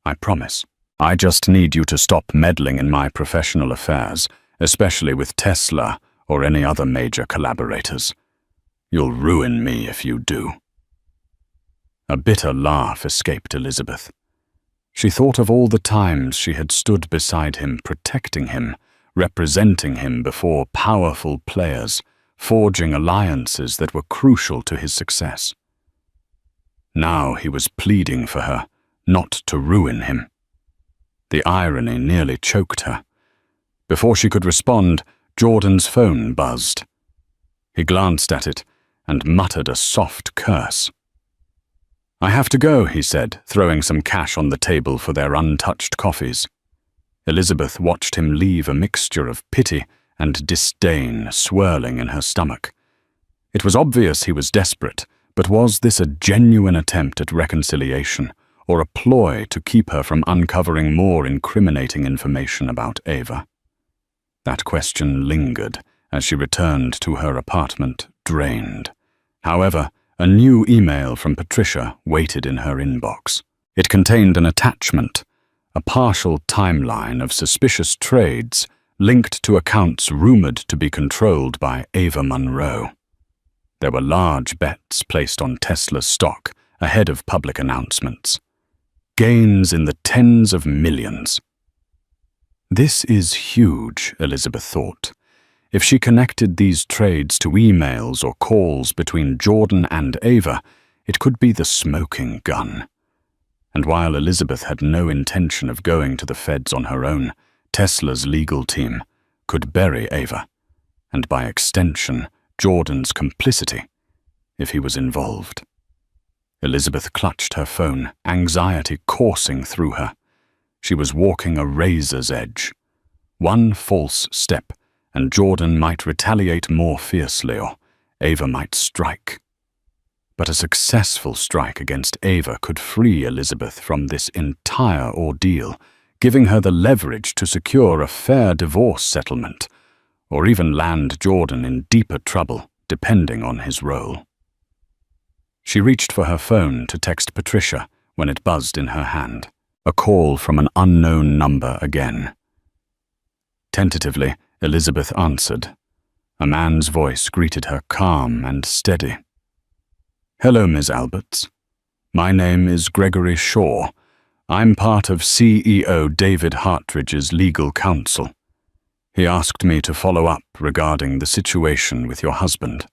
I promise. I just need you to stop meddling in my professional affairs, especially with Tesla or any other major collaborators. You'll ruin me if you do." A bitter laugh escaped Elizabeth. She thought of all the times she had stood beside him, protecting him, representing him before powerful players, forging alliances that were crucial to his success. Now he was pleading for her, not to ruin him. The irony nearly choked her. Before she could respond, Jordan's phone buzzed. He glanced at it and muttered a soft curse. "I have to go," he said, throwing some cash on the table for their untouched coffees. Elizabeth watched him leave a mixture of pity and disdain swirling in her stomach. It was obvious he was desperate, but was this a genuine attempt at reconciliation, or a ploy to keep her from uncovering more incriminating information about Ava? That question lingered as she returned to her apartment, drained. However, a new email from Patricia waited in her inbox. It contained an attachment, a partial timeline of suspicious trades linked to accounts rumored to be controlled by Ava Monroe. There were large bets placed on Tesla's stock ahead of public announcements. Gains in the tens of millions. This is huge, Elizabeth thought. If she connected these trades to emails or calls between Jordan and Ava, it could be the smoking gun. And while Elizabeth had no intention of going to the feds on her own, Tesla's legal team could bury Ava, and by extension, Jordan's complicity, if he was involved. Elizabeth clutched her phone, anxiety coursing through her. She was walking a razor's edge. One false step, and Jordan might retaliate more fiercely, or Ava might strike. But a successful strike against Ava could free Elizabeth from this entire ordeal, giving her the leverage to secure a fair divorce settlement, or even land Jordan in deeper trouble, depending on his role. She reached for her phone to text Patricia when it buzzed in her hand. A call from an unknown number again. Tentatively, Elizabeth answered. A man's voice greeted her calm and steady. "Hello, Ms. Alberts. My name is Gregory Shaw. I'm part of CEO David Hartridge's legal counsel. He asked me to follow up regarding the situation with your husband.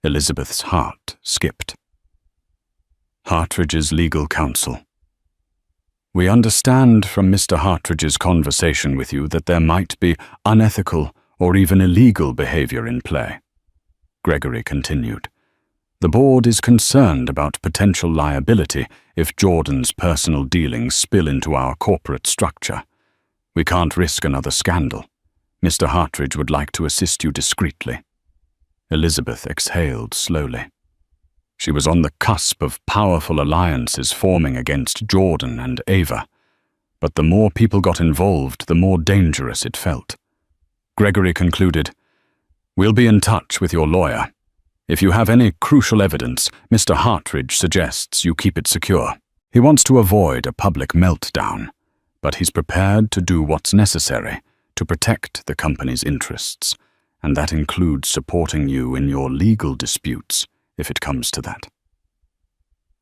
Elizabeth's heart skipped. Hartridge's legal counsel. We understand from Mr. Hartridge's conversation with you that there might be unethical or even illegal behavior in play. Gregory continued. The board is concerned about potential liability if Jordan's personal dealings spill into our corporate structure. We can't risk another scandal. Mr. Hartridge would like to assist you discreetly. Elizabeth exhaled slowly. She was on the cusp of powerful alliances forming against Jordan and Ava, but the more people got involved, the more dangerous it felt. Gregory concluded, "We'll be in touch with your lawyer. If you have any crucial evidence, Mr. Hartridge suggests you keep it secure. He wants to avoid a public meltdown, but he's prepared to do what's necessary to protect the company's interests, and that includes supporting you in your legal disputes, if it comes to that."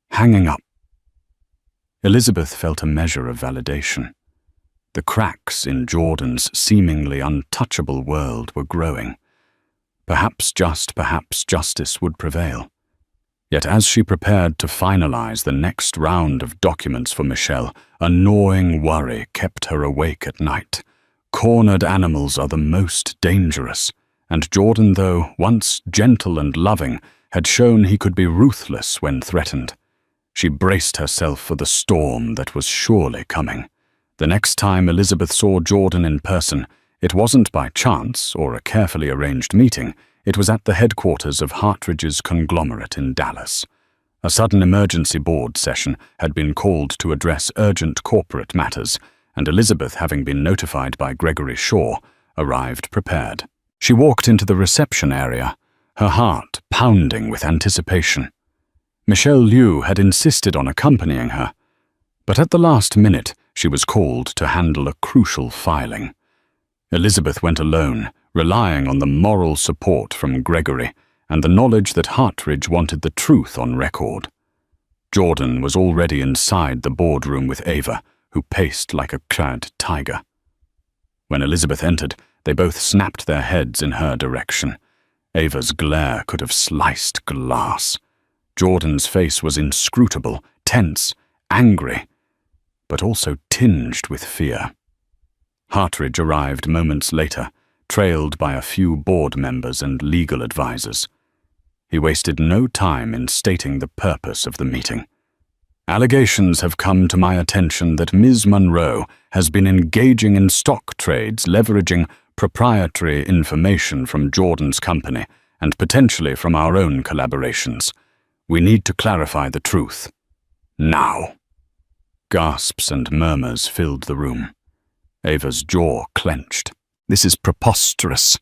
Hanging up. Elizabeth felt a measure of validation. The cracks in Jordan's seemingly untouchable world were growing. Perhaps justice would prevail. Yet as she prepared to finalize the next round of documents for Michelle, a gnawing worry kept her awake at night. Cornered animals are the most dangerous, and Jordan, though once gentle and loving, had shown he could be ruthless when threatened. She braced herself for the storm that was surely coming. The next time Elizabeth saw Jordan in person, it wasn't by chance or a carefully arranged meeting. It was at the headquarters of Hartridge's conglomerate in Dallas. A sudden emergency board session had been called to address urgent corporate matters, and Elizabeth, having been notified by Gregory Shaw, arrived prepared. She walked into the reception area, her heart pounding with anticipation. Michelle Liu had insisted on accompanying her, but at the last minute she was called to handle a crucial filing. Elizabeth went alone, relying on the moral support from Gregory and the knowledge that Hartridge wanted the truth on record. Jordan was already inside the boardroom with Ava, who paced like a clad tiger. When Elizabeth entered, they both snapped their heads in her direction. Ava's glare could have sliced glass. Jordan's face was inscrutable, tense, angry, but also tinged with fear. Hartridge arrived moments later, trailed by a few board members and legal advisors. He wasted no time in stating the purpose of the meeting. Allegations have come to my attention that Ms. Monroe has been engaging in stock trades leveraging proprietary information from Jordan's company and potentially from our own collaborations. We need to clarify the truth. Now. Gasps and murmurs filled the room. Ava's jaw clenched. "This is preposterous,"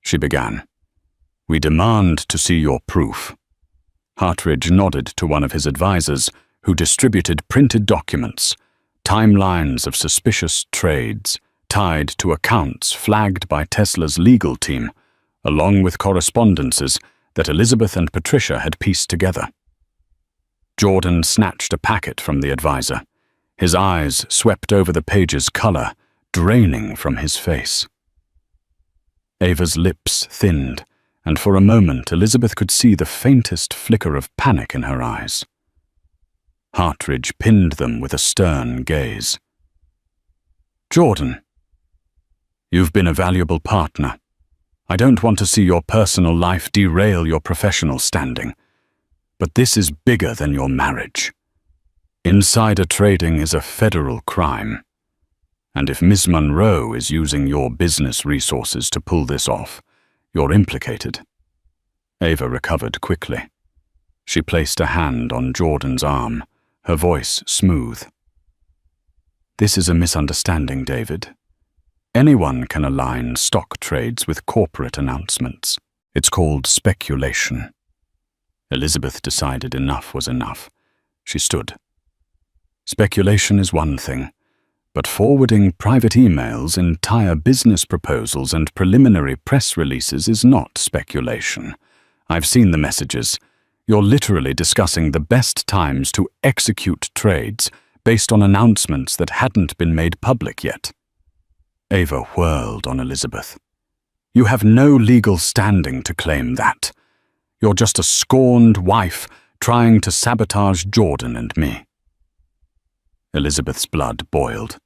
she began. "We demand to see your proof." Hartridge nodded to one of his advisors, who distributed printed documents, timelines of suspicious trades, tied to accounts flagged by Tesla's legal team, along with correspondences that Elizabeth and Patricia had pieced together. Jordan snatched a packet from the advisor. His eyes swept over the page's color, draining from his face. Ava's lips thinned, and for a moment Elizabeth could see the faintest flicker of panic in her eyes. Hartridge pinned them with a stern gaze. "Jordan, you've been a valuable partner. I don't want to see your personal life derail your professional standing, but this is bigger than your marriage. Insider trading is a federal crime, and if Miss Monroe is using your business resources to pull this off, you're implicated." Ava recovered quickly. She placed a hand on Jordan's arm, her voice smooth. "This is a misunderstanding, David. Anyone can align stock trades with corporate announcements. It's called speculation." Elizabeth decided enough was enough. She stood. "Speculation is one thing, but forwarding private emails, entire business proposals, and preliminary press releases is not speculation. I've seen the messages. You're literally discussing the best times to execute trades based on announcements that hadn't been made public yet." Ava whirled on Elizabeth. You have no legal standing to claim that. You're just a scorned wife trying to sabotage Jordan and me. Elizabeth's blood boiled.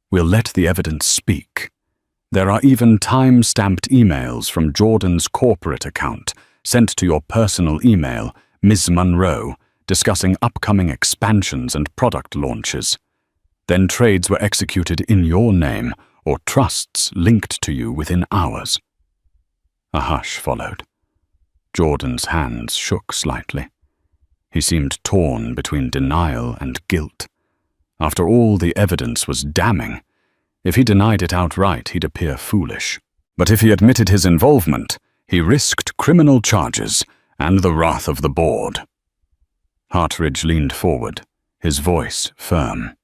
We'll let the evidence speak. There are even time-stamped emails from Jordan's corporate account sent to your personal email, Ms. Monroe, discussing upcoming expansions and product launches. Then trades were executed in your name or trusts linked to you within hours. A hush followed. Jordan's hands shook slightly. He seemed torn between denial and guilt. After all, the evidence was damning. If he denied it outright, he'd appear foolish. But if he admitted his involvement, he risked criminal charges and the wrath of the board. Hartridge leaned forward, his voice firm.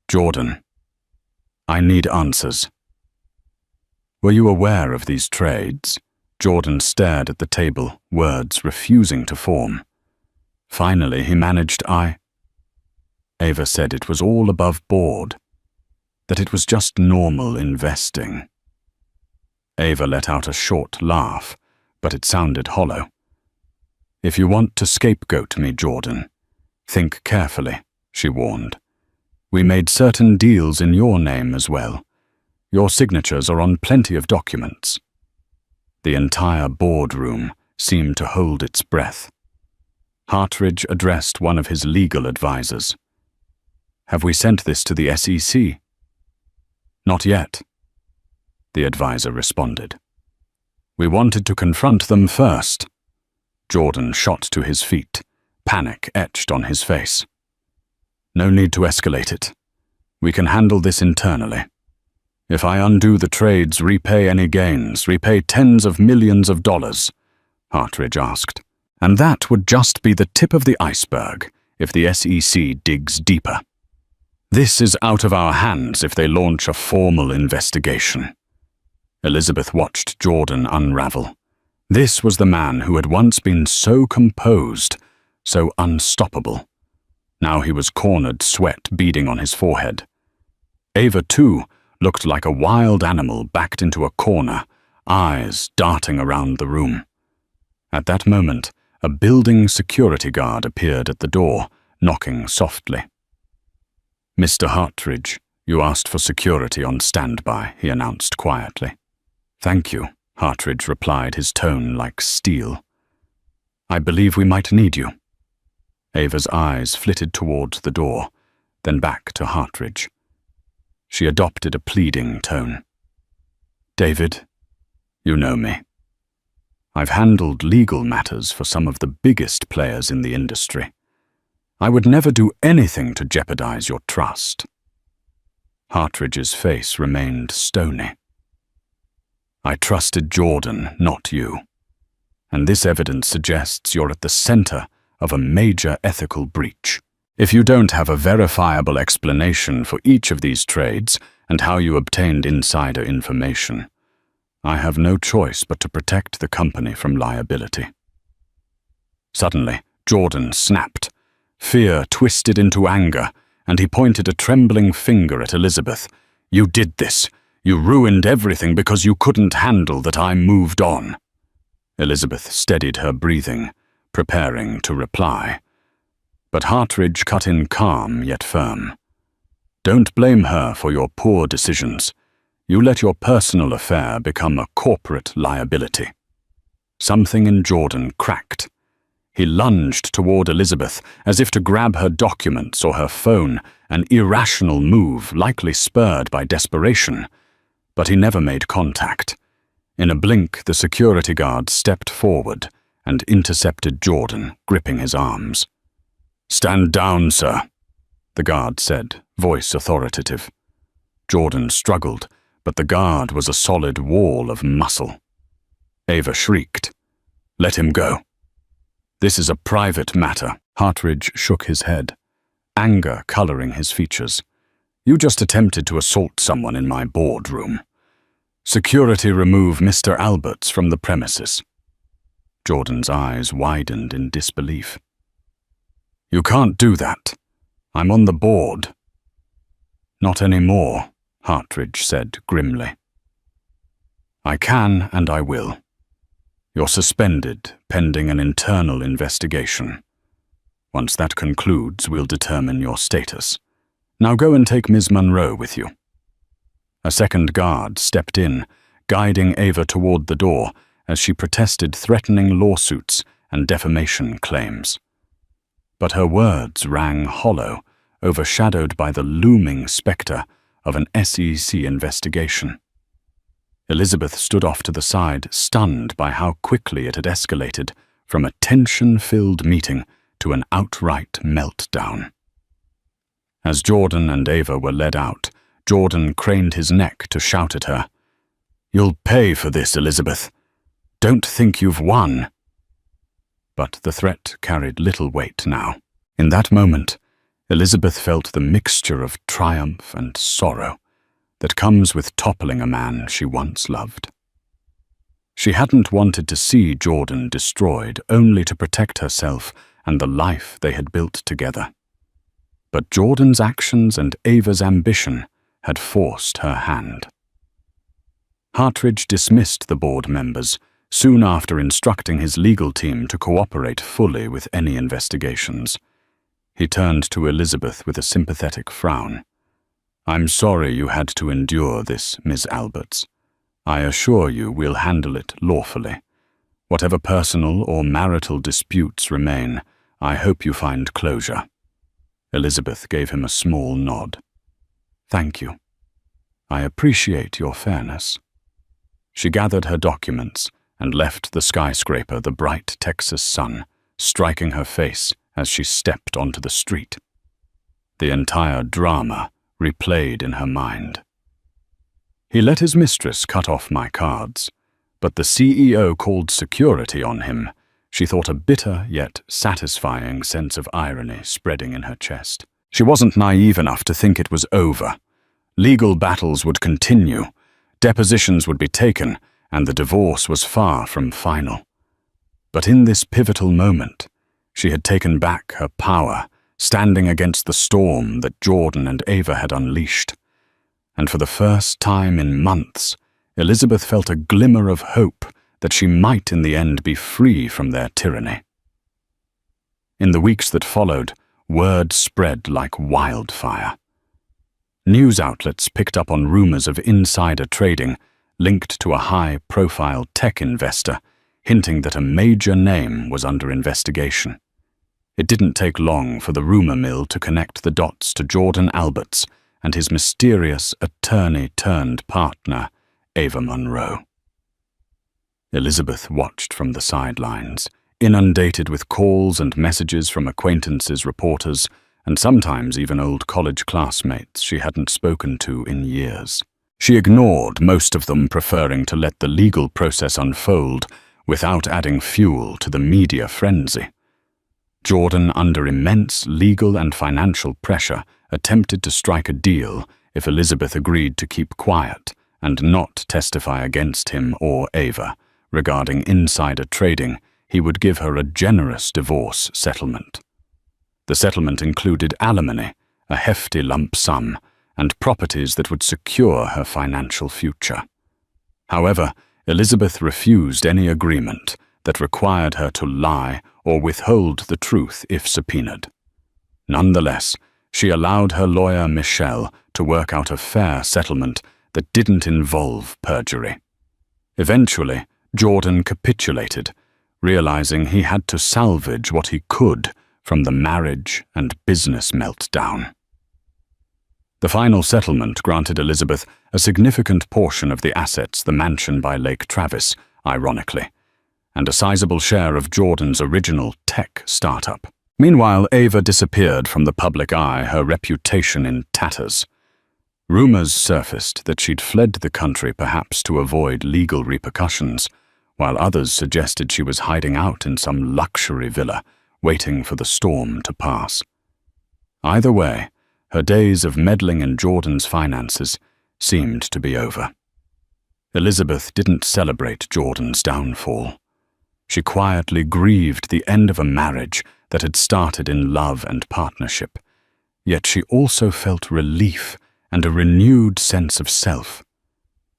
Jordan, I need answers. Were you aware of these trades? Jordan stared at the table, words refusing to form. Finally, he managed, Ava said it was all above board, that it was just normal investing. Ava let out a short laugh, but it sounded hollow. If you want to scapegoat me, Jordan, think carefully, she warned. We made certain deals in your name as well. Your signatures are on plenty of documents. The entire boardroom seemed to hold its breath. Hartridge addressed one of his legal advisors. Have we sent this to the SEC? Not yet, the advisor responded. We wanted to confront them first. Jordan shot to his feet, panic etched on his face. No need to escalate it. We can handle this internally. If I undo the trades, repay any gains, repay tens of millions of dollars, Hartridge asked. And that would just be the tip of the iceberg if the SEC digs deeper. This is out of our hands if they launch a formal investigation. Elizabeth watched Jordan unravel. This was the man who had once been so composed, so unstoppable. Now he was cornered, sweat beading on his forehead. Ava, too, looked like a wild animal backed into a corner, eyes darting around the room. At that moment, a building security guard appeared at the door, knocking softly. Mr. Hartridge, you asked for security on standby, he announced quietly. Thank you, Hartridge replied, his tone like steel. I believe we might need you. Ava's eyes flitted towards the door, then back to Hartridge. She adopted a pleading tone. David, you know me. I've handled legal matters for some of the biggest players in the industry. I would never do anything to jeopardize your trust. Hartridge's face remained stony. I trusted Jordan, not you. And this evidence suggests you're at the center of a major ethical breach. If you don't have a verifiable explanation for each of these trades and how you obtained insider information, I have no choice but to protect the company from liability. Suddenly, Jordan snapped. Fear twisted into anger, and he pointed a trembling finger at Elizabeth. You did this. You ruined everything because you couldn't handle that I moved on. Elizabeth steadied her breathing, preparing to reply. But Hartridge cut in calm yet firm. Don't blame her for your poor decisions. You let your personal affair become a corporate liability. Something in Jordan cracked. He lunged toward Elizabeth as if to grab her documents or her phone, an irrational move likely spurred by desperation. But he never made contact. In a blink, the security guard stepped forward and intercepted Jordan, gripping his arms. Stand down, sir, the guard said, voice authoritative. Jordan struggled, but the guard was a solid wall of muscle. Ava shrieked. Let him go. This is a private matter. Hartridge shook his head, anger coloring his features. You just attempted to assault someone in my boardroom. Security remove Mr. Alberts from the premises. Jordan's eyes widened in disbelief. You can't do that. I'm on the board. Not anymore, Hartridge said grimly. I can and I will. You're suspended pending an internal investigation. Once that concludes, we'll determine your status. Now go and take Ms. Monroe with you. A second guard stepped in, guiding Ava toward the door as she protested threatening lawsuits and defamation claims. But her words rang hollow, overshadowed by the looming specter of an SEC investigation. Elizabeth stood off to the side, stunned by how quickly it had escalated from a tension-filled meeting to an outright meltdown. As Jordan and Ava were led out, Jordan craned his neck to shout at her, "You'll pay for this, Elizabeth. Don't think you've won." But the threat carried little weight now. In that moment, Elizabeth felt the mixture of triumph and sorrow that comes with toppling a man she once loved. She hadn't wanted to see Jordan destroyed, only to protect herself and the life they had built together. But Jordan's actions and Ava's ambition had forced her hand. Hartridge dismissed the board members, soon after instructing his legal team to cooperate fully with any investigations. He turned to Elizabeth with a sympathetic frown. "I'm sorry you had to endure this, Miss Alberts. I assure you we'll handle it lawfully. Whatever personal or marital disputes remain, I hope you find closure." Elizabeth gave him a small nod. "Thank you. I appreciate your fairness." She gathered her documents and left the skyscraper, the bright Texas sun striking her face as she stepped onto the street. The entire drama replayed in her mind. He let his mistress cut off my cards, but the CEO called security on him. She thought a bitter yet satisfying sense of irony spreading in her chest. She wasn't naive enough to think it was over. Legal battles would continue, depositions would be taken, and the divorce was far from final. But in this pivotal moment, she had taken back her power, standing against the storm that Jordan and Ava had unleashed. And for the first time in months, Elizabeth felt a glimmer of hope that she might in the end be free from their tyranny. In the weeks that followed, word spread like wildfire. News outlets picked up on rumors of insider trading linked to a high-profile tech investor, hinting that a major name was under investigation. It didn't take long for the rumor mill to connect the dots to Jordan Alberts and his mysterious attorney-turned-partner, Ava Monroe. Elizabeth watched from the sidelines, inundated with calls and messages from acquaintances, reporters, and sometimes even old college classmates she hadn't spoken to in years. She ignored most of them, preferring to let the legal process unfold without adding fuel to the media frenzy. Jordan, under immense legal and financial pressure, attempted to strike a deal if Elizabeth agreed to keep quiet and not testify against him or Ava. Regarding insider trading, he would give her a generous divorce settlement. The settlement included alimony, a hefty lump sum, and properties that would secure her financial future. However, Elizabeth refused any agreement that required her to lie or withhold the truth if subpoenaed. Nonetheless, she allowed her lawyer Michelle to work out a fair settlement that didn't involve perjury. Eventually, Jordan capitulated, realizing he had to salvage what he could from the marriage and business meltdown. The final settlement granted Elizabeth a significant portion of the assets, the mansion by Lake Travis, ironically, and a sizable share of Jordan's original tech startup. Meanwhile, Ava disappeared from the public eye, her reputation in tatters. Rumors surfaced that she'd fled the country, perhaps to avoid legal repercussions, while others suggested she was hiding out in some luxury villa, waiting for the storm to pass. Either way, her days of meddling in Jordan's finances seemed to be over. Elizabeth didn't celebrate Jordan's downfall. She quietly grieved the end of a marriage that had started in love and partnership, yet she also felt relief and a renewed sense of self.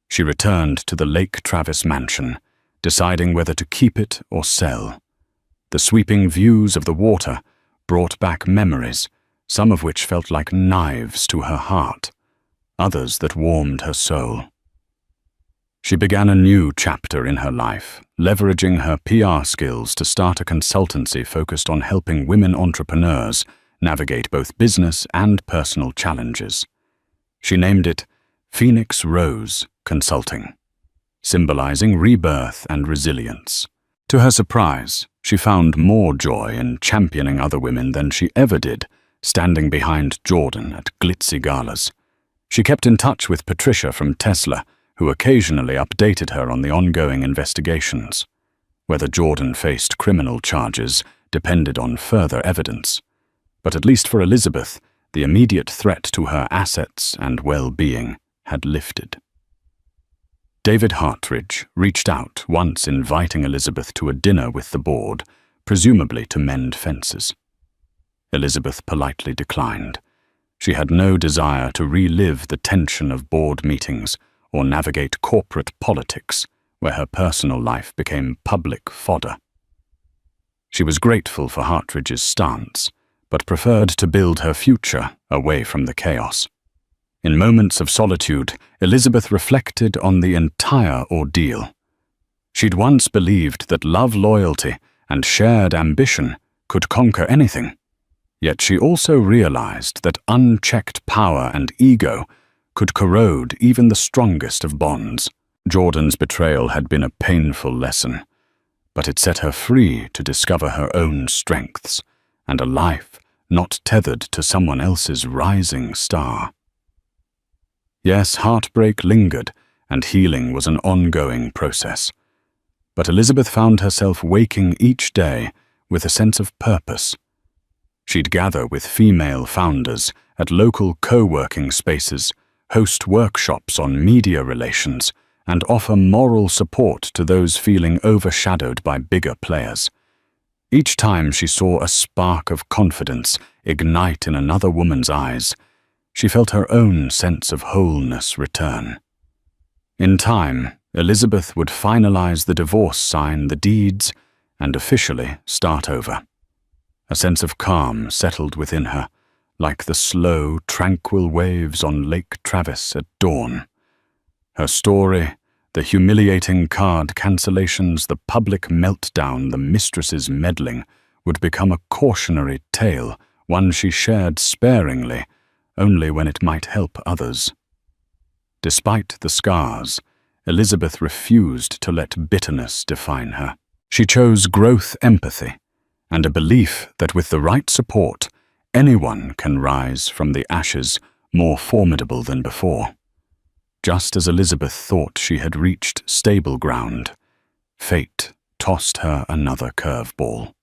She returned to the Lake Travis mansion, deciding whether to keep it or sell. The sweeping views of the water brought back memories, some of which felt like knives to her heart, others that warmed her soul. She began a new chapter in her life, leveraging her PR skills to start a consultancy focused on helping women entrepreneurs navigate both business and personal challenges. She named it Phoenix Rose Consulting, symbolizing rebirth and resilience. To her surprise, she found more joy in championing other women than she ever did, standing behind Jordan at glitzy galas. She kept in touch with Patricia from Tesla, who occasionally updated her on the ongoing investigations. Whether Jordan faced criminal charges depended on further evidence. But at least for Elizabeth, the immediate threat to her assets and well-being had lifted. David Hartridge reached out, once inviting Elizabeth to a dinner with the board, presumably to mend fences. Elizabeth politely declined. She had no desire to relive the tension of board meetings or navigate corporate politics, where her personal life became public fodder. She was grateful for Hartridge's stance, but preferred to build her future away from the chaos. In moments of solitude, Elizabeth reflected on the entire ordeal. She'd once believed that love, loyalty, and shared ambition could conquer anything. Yet she also realized that unchecked power and ego could corrode even the strongest of bonds. Jordan's betrayal had been a painful lesson, but it set her free to discover her own strengths and a life not tethered to someone else's rising star. Yes, heartbreak lingered, and healing was an ongoing process. But Elizabeth found herself waking each day with a sense of purpose. She'd gather with female founders at local co-working spaces, host workshops on media relations, and offer moral support to those feeling overshadowed by bigger players. Each time she saw a spark of confidence ignite in another woman's eyes, she felt her own sense of wholeness return. In time, Elizabeth would finalize the divorce, sign the deeds, and officially start over. A sense of calm settled within her, like the slow, tranquil waves on Lake Travis at dawn. Her story, the humiliating card cancellations, the public meltdown, the mistress's meddling, would become a cautionary tale, one she shared sparingly, only when it might help others. Despite the scars, Elizabeth refused to let bitterness define her. She chose growth empathy, and a belief that with the right support, anyone can rise from the ashes more formidable than before. Just as Elizabeth thought she had reached stable ground, fate tossed her another curveball.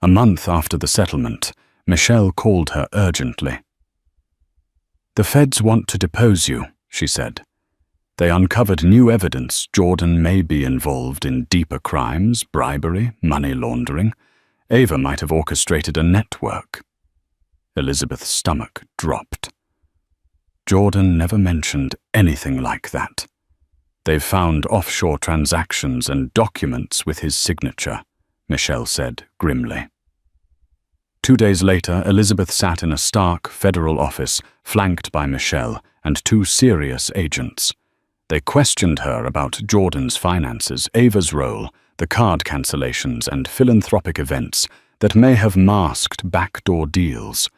A month after the settlement, Michelle called her urgently. "The feds want to depose you," she said. "They uncovered new evidence Jordan may be involved in deeper crimes, bribery, money laundering. Ava might have orchestrated a network." Elizabeth's stomach dropped. Jordan never mentioned anything like that. "They've found offshore transactions and documents with his signature," Michelle said grimly. 2 days later, Elizabeth sat in a stark federal office, flanked by Michelle and 2 serious agents. They questioned her about Jordan's finances, Ava's role, the card cancellations, and philanthropic events that may have masked backdoor deals.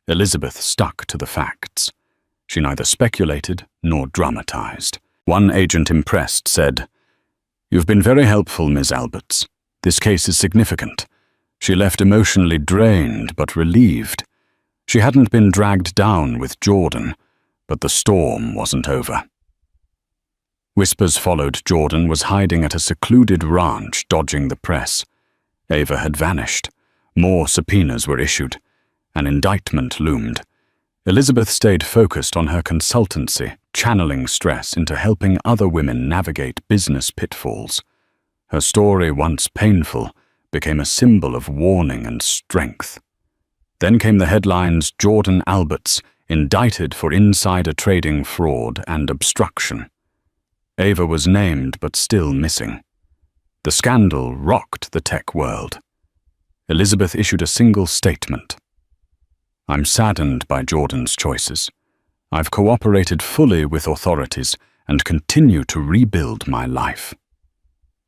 Elizabeth stuck to the facts. She neither speculated nor dramatized. One agent, impressed, said, "You've been very helpful, Ms. Alberts. This case is significant." She left emotionally drained but relieved. She hadn't been dragged down with Jordan, but the storm wasn't over. Whispers followed Jordan was hiding at a secluded ranch, dodging the press. Ava had vanished. More subpoenas were issued. An indictment loomed. Elizabeth stayed focused on her consultancy, channeling stress into helping other women navigate business pitfalls. Her story, once painful, became a symbol of warning and strength. Then came the headlines, "Jordan Alberts indicted for insider trading fraud and obstruction. Ava was named but still missing. The scandal rocked the tech world. Elizabeth issued a single statement. "I'm saddened by Jordan's choices. I've cooperated fully with authorities and continue to rebuild my life."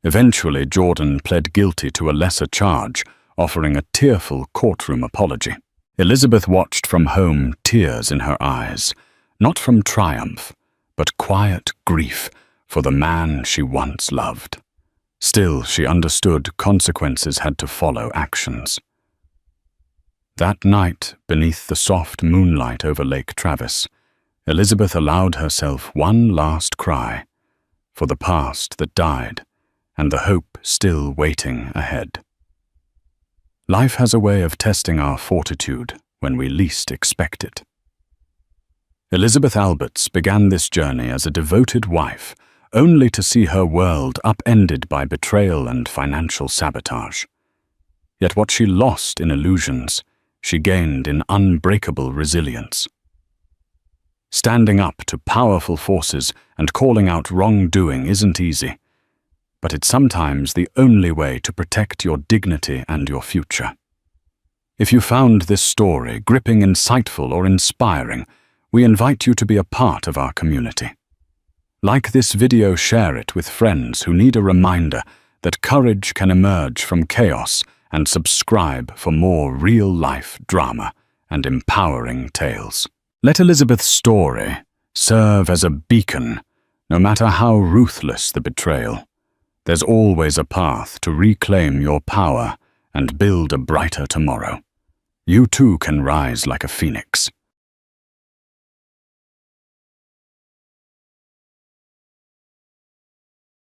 Eventually, Jordan pled guilty to a lesser charge, offering a tearful courtroom apology. Elizabeth watched from home, tears in her eyes, not from triumph, but quiet grief for the man she once loved. Still, she understood consequences had to follow actions. That night, beneath the soft moonlight over Lake Travis, Elizabeth allowed herself one last cry for the past that died and the hope still waiting ahead. Life has a way of testing our fortitude when we least expect it. Elizabeth Alberts began this journey as a devoted wife, only to see her world upended by betrayal and financial sabotage. Yet what she lost in illusions, she gained in unbreakable resilience. Standing up to powerful forces and calling out wrongdoing isn't easy, but it's sometimes the only way to protect your dignity and your future. If you found this story gripping, insightful, or inspiring, we invite you to be a part of our community. Like this video, share it with friends who need a reminder that courage can emerge from chaos, and subscribe for more real-life drama and empowering tales. Let Elizabeth's story serve as a beacon, no matter how ruthless the betrayal. There's always a path to reclaim your power and build a brighter tomorrow. You too can rise like a phoenix.